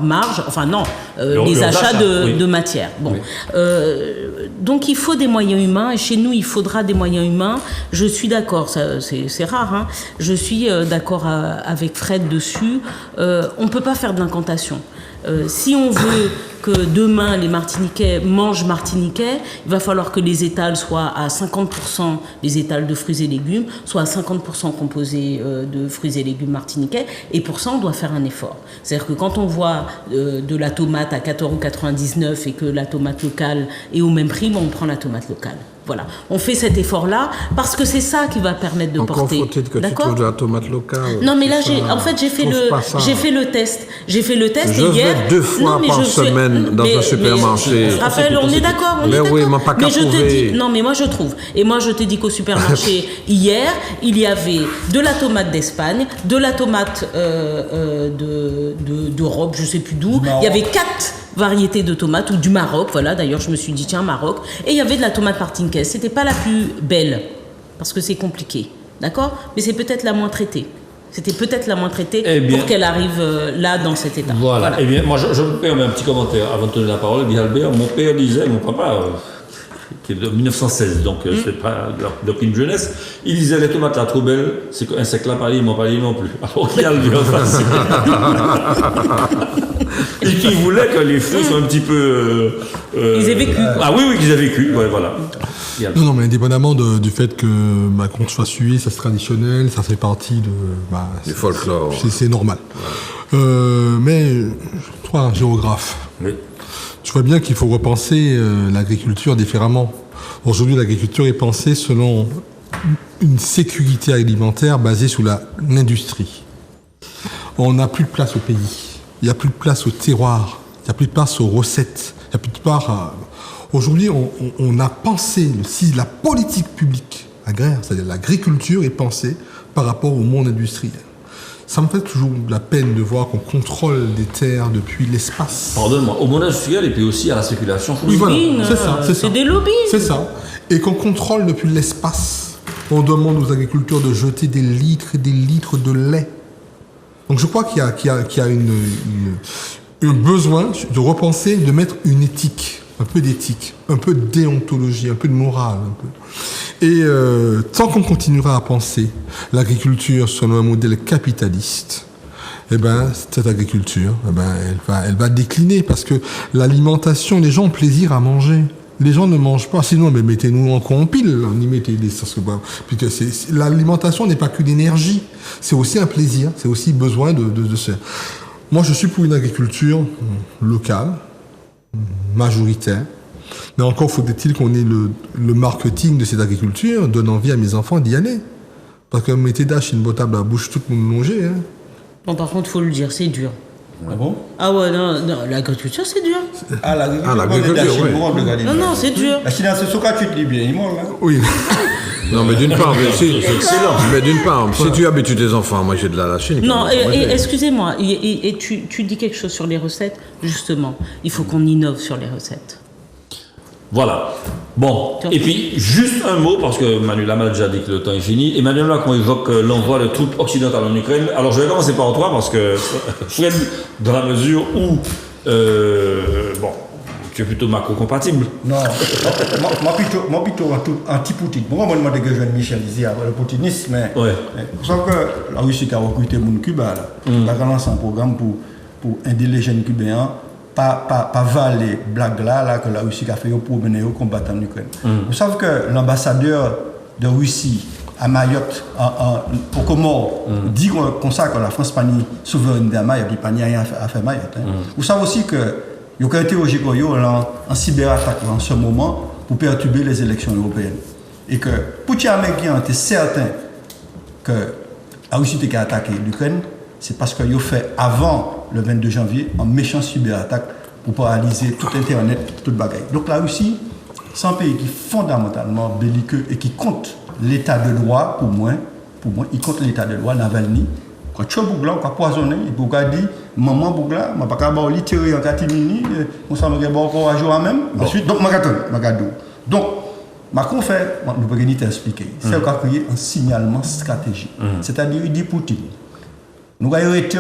S2: marge, enfin non, les achats de matières. Bon. Oui. Donc il faut des moyens humains et chez nous il faudra des moyens humains. Je suis d'accord, c'est rare, hein. Je suis d'accord avec Fred dessus. On ne peut pas faire de l'incantation. Si on veut que demain les Martiniquais mangent martiniquais, il va falloir que les étals soient à 50%, les étals de fruits et légumes, soient à 50% composés de fruits et légumes martiniquais, et pour ça on doit faire un effort. C'est-à-dire que quand on voit de la tomate à 14,99 € et que la tomate locale est au même prix, on prend la tomate locale. Voilà, on fait cet effort-là parce que c'est ça qui va permettre de porter.
S4: Encore faut-il que tu trouves de la tomate locale.
S2: Non, mais là, j'ai fait le test. J'ai fait le test
S4: et hier. Je vais 2 fois par semaine dans un supermarché.
S2: Raphaël, on est d'accord, on est d'accord.
S4: Oui, mais pas qu'à trouver.
S2: Non, mais moi je trouve. Et moi je te dis qu'au supermarché hier, il y avait de la tomate d'Espagne, de la tomate d'Europe, je sais plus d'où. Il y avait 4 variétés de tomates, ou du Maroc, voilà, d'ailleurs je me suis dit tiens, Maroc, et il y avait de la tomate martiniquaise. C'était pas la plus belle, parce que c'est compliqué, d'accord? Mais c'est peut-être la moins traitée. C'était peut-être la moins traitée pour qu'elle arrive là, dans cet état.
S1: Voilà. Eh bien, moi je me permets un petit commentaire avant de donner la parole. Bien Albert, mon père disait, mon papa, qui est de 1916, donc c'est pas depuis une jeunesse, il disait les tomates là trop belles, c'est qu'un sec là pareil, ils m'ont pas dit non plus. Alors il y a le bien facile. Et qui voulait que les fruits soient un petit peu.
S2: Ils aient vécu.
S1: Ah oui, qu'ils aient vécu, ouais, voilà.
S3: Non, mais indépendamment du fait que qu'on soit suivi, ça c'est traditionnel, ça fait partie du
S4: folklore.
S3: C'est normal. Ouais. Mais toi, un géographe, oui. Tu vois bien qu'il faut repenser l'agriculture différemment. Aujourd'hui, l'agriculture est pensée selon une sécurité alimentaire basée sur l'industrie. On n'a plus de place au pays. Il n'y a plus de place au terroir. Il n'y a plus de place aux recettes. Il n'y a plus de place à... Aujourd'hui, on a pensé, si la politique publique agraire, c'est-à-dire l'agriculture, est pensée par rapport au monde industriel. Ça me fait toujours la peine de voir qu'on contrôle des terres depuis l'espace.
S1: Pardonne-moi, au monde industriel et puis aussi à la spéculation.
S3: Oui, voilà, c'est ça.
S2: C'est des lobbies.
S3: C'est ça. Et qu'on contrôle depuis l'espace. On demande aux agriculteurs de jeter des litres et des litres de lait. Donc je crois qu'il y a un besoin de repenser, de mettre une éthique, un peu d'éthique, un peu de déontologie, un peu de morale. Un peu. Et tant qu'on continuera à penser l'agriculture selon un modèle capitaliste, eh ben, cette agriculture, eh ben, elle va décliner parce que l'alimentation, les gens ont plaisir à manger. Les gens ne mangent pas, sinon mais mettez-nous encore en pile, on y mettez des puisque l'alimentation n'est pas qu'une énergie, c'est aussi un plaisir, c'est aussi besoin de se faire. Moi, je suis pour une agriculture locale, majoritaire, mais encore faut-il qu'on ait le marketing de cette agriculture donne envie à mes enfants d'y aller. Parce que mettez d'âge une botte à la bouche, tout le monde longeait. Hein.
S2: Bon, par contre, il faut le dire, c'est dur.
S5: Ah bon?
S2: Ah ouais, non, l'agriculture, c'est dur.
S5: Ah, l'agriculture,
S4: oui.
S2: Non, c'est dur.
S5: La Chine, c'est ce que tu te dis bien, il mange, là.
S3: Oui.
S4: Non, mais d'une part, si tu habitues tes enfants à manger de la Chine...
S2: Non, excusez-moi, et tu dis quelque chose sur les recettes, justement. Il faut qu'on innove sur les recettes.
S1: Voilà. Bon, et puis, juste un mot, parce que Manuel m'a déjà dit que le temps est fini. Emmanuel Macron évoque l'envoi de troupes occidentales en Ukraine. Alors, je vais commencer par toi, parce que, Fred, dans la mesure où, bon, tu es plutôt macro-compatible.
S5: Non, moi plutôt anti-Poutine. Moi, je me demande que je Michel disait le poutinisme, mais vous savez que la Russie a recruté mon Cuba, là, a lancé un programme pour aider les jeunes Cubains. Pas valer blague là que la Russie a fait pour mener au combat en Ukraine. Vous savez que l'ambassadeur de Russie à Mayotte, au Comores, dit comme ça que la France n'a pas de souveraineté à Mayotte, il n'y a pas rien à faire Mayotte. Hein. Vous savez aussi que il y a interrogé en cyberattaque en ce moment pour perturber les élections européennes. Et que Poutine américain était certain que la Russie a attaqué l'Ukraine, c'est parce qu'il a fait avant le 22 janvier en méchant cyberattaque pour paralyser tout Internet, toute bagaille. Donc la Russie, c'est un pays qui est fondamentalement belliqueux et qui compte l'état de droit, pour moi, il compte l'état de droit. Navalny, quand tu as Bougla, quand poisonné, il peut dire maman Bougla, je ne peux pas lui tirer en catimini, on s'en va encore à jour à même. Ensuite, donc, donc, Macron fait, nous pouvons t'expliquer, c'est qu'il a créé un signalement stratégique. C'est-à-dire, il dit Poutine. Nous avons été,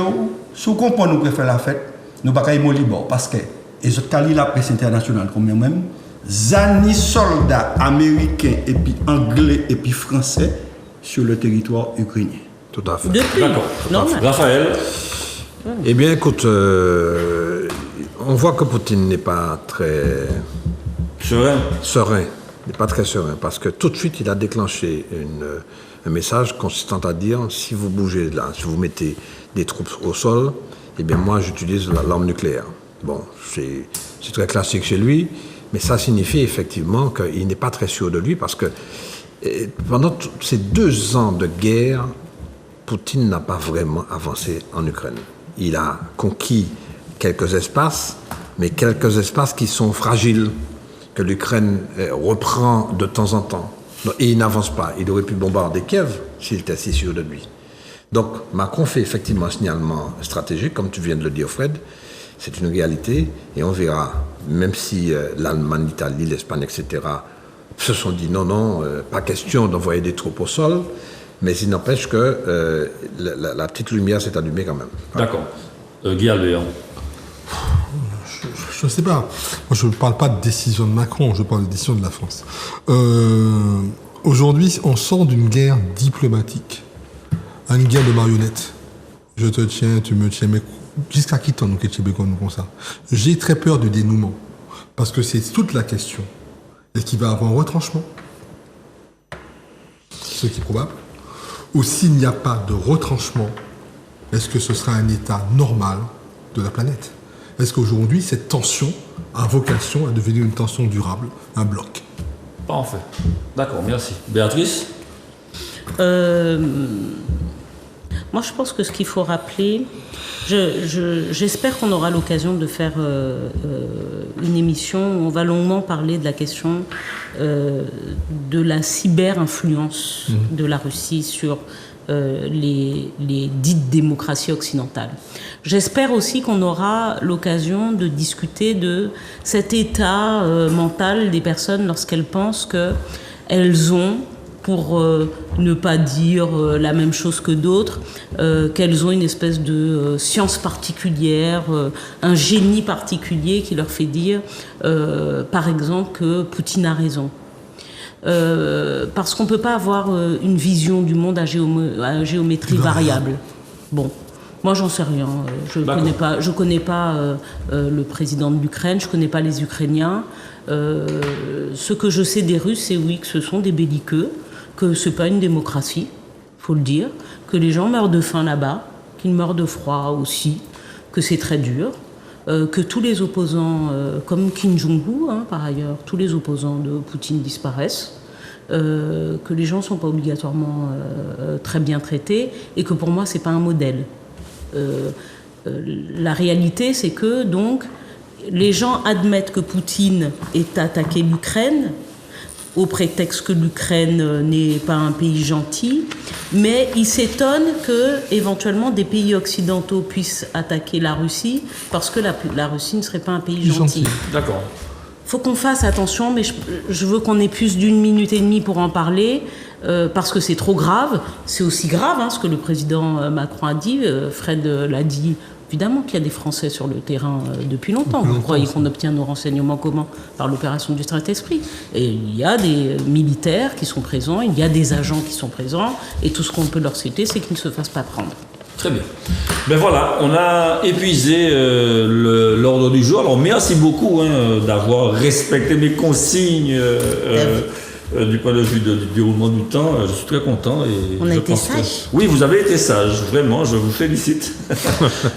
S5: si vous comprenez, nous préférons la fête, nous ne pouvons pas y aller parce que, et ce cas la presse internationale, comme même, zani soldats américains, et puis anglais, et puis français sur le territoire ukrainien.
S4: Tout à fait.
S2: Depuis.
S1: D'accord. Raphaël.
S4: Eh bien, écoute, on voit que Poutine n'est pas très serein. Il n'est pas très serein, parce que tout de suite, il a déclenché un message consistant à dire, si vous bougez là, si vous mettez des troupes au sol, eh bien moi j'utilise l'arme nucléaire. Bon, c'est très classique chez lui, mais ça signifie effectivement qu'il n'est pas très sûr de lui, parce que pendant ces 2 ans de guerre, Poutine n'a pas vraiment avancé en Ukraine. Il a conquis quelques espaces, mais quelques espaces qui sont fragiles, que l'Ukraine reprend de temps en temps. Et il n'avance pas. Il aurait pu bombarder Kiev s'il était si sûr de lui. Donc Macron fait effectivement un signalement stratégique, comme tu viens de le dire Fred. C'est une réalité et on verra, même si l'Allemagne, l'Italie, l'Espagne, etc. se sont dit non, pas question d'envoyer des troupes au sol, mais il n'empêche que la petite lumière s'est allumée quand même.
S1: D'accord. Guy Albert.
S3: Je ne sais pas. Moi, je ne parle pas de décision de Macron, je parle de décision de la France. Aujourd'hui, on sort d'une guerre diplomatique, une guerre de marionnettes. Je te tiens, tu me tiens, mais jusqu'à qui t'en nous comme ça? J'ai très peur du dénouement, parce que c'est toute la question. Est-ce qu'il va y avoir un retranchement? Ce qui est probable. Ou s'il n'y a pas de retranchement, est-ce que ce sera un état normal de la planète? Est-ce qu'aujourd'hui, cette tension a vocation à devenir une tension durable, un bloc?
S1: Parfait. D'accord, merci. Béatrice?
S2: Moi, je pense que ce qu'il faut rappeler, j'espère qu'on aura l'occasion de faire une émission où on va longuement parler de la question de la cyber-influence de la Russie sur les dites démocraties occidentales. J'espère aussi qu'on aura l'occasion de discuter de cet état mental des personnes lorsqu'elles pensent qu'elles ont, pour ne pas dire la même chose que d'autres, qu'elles ont une espèce de science particulière, un génie particulier qui leur fait dire, par exemple, que Poutine a raison. Parce qu'on ne peut pas avoir une vision du monde à géométrie variable. Bon, Moi, j'en sais rien. Je connais pas le président de l'Ukraine, je connais pas les Ukrainiens. Ce que je sais des Russes, c'est oui, que ce sont des belliqueux, que c'est pas une démocratie, faut le dire, que les gens meurent de faim là-bas, qu'ils meurent de froid aussi, que c'est très dur, que tous les opposants, comme Kim Jong-un, par ailleurs, tous les opposants de Poutine disparaissent. Que les gens ne sont pas obligatoirement très bien traités et que pour moi, ce n'est pas un modèle. La réalité, c'est que donc, les gens admettent que Poutine ait attaqué l'Ukraine au prétexte que l'Ukraine n'est pas un pays gentil, mais ils s'étonnent que éventuellement des pays occidentaux puissent attaquer la Russie parce que la Russie ne serait pas un pays gentil.
S1: D'accord.
S2: Faut qu'on fasse attention, mais je veux qu'on ait plus d'1 minute et demie pour en parler, parce que c'est trop grave. C'est aussi grave, ce que le président Macron a dit. Fred l'a dit. Évidemment qu'il y a des Français sur le terrain depuis longtemps. Vous croyez qu'on obtient nos renseignements comment? Par l'opération du Saint-Esprit. Et il y a des militaires qui sont présents, il y a des agents qui sont présents, et tout ce qu'on peut leur citer, c'est qu'ils ne se fassent pas prendre.
S1: Très bien. Ben voilà, on a épuisé l'ordre du jour. Alors merci beaucoup d'avoir respecté mes consignes du point de vue du déroulement du temps. Je suis très content. Et
S2: on a été sages.
S1: Oui, vous avez été sage, vraiment, je vous félicite.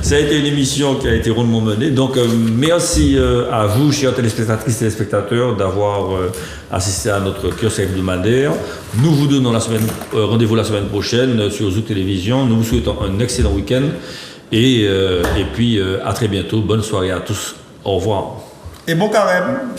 S1: Ça a été une émission qui a été rondement menée. Donc merci à vous, chers téléspectatrices et téléspectateurs, d'avoir assisté à notre kiosque hebdomadaire. Nous vous donnons rendez-vous la semaine prochaine sur Zouk Télévision. Nous vous souhaitons un excellent week-end et puis à très bientôt. Bonne soirée à tous. Au revoir.
S5: Et bon carême.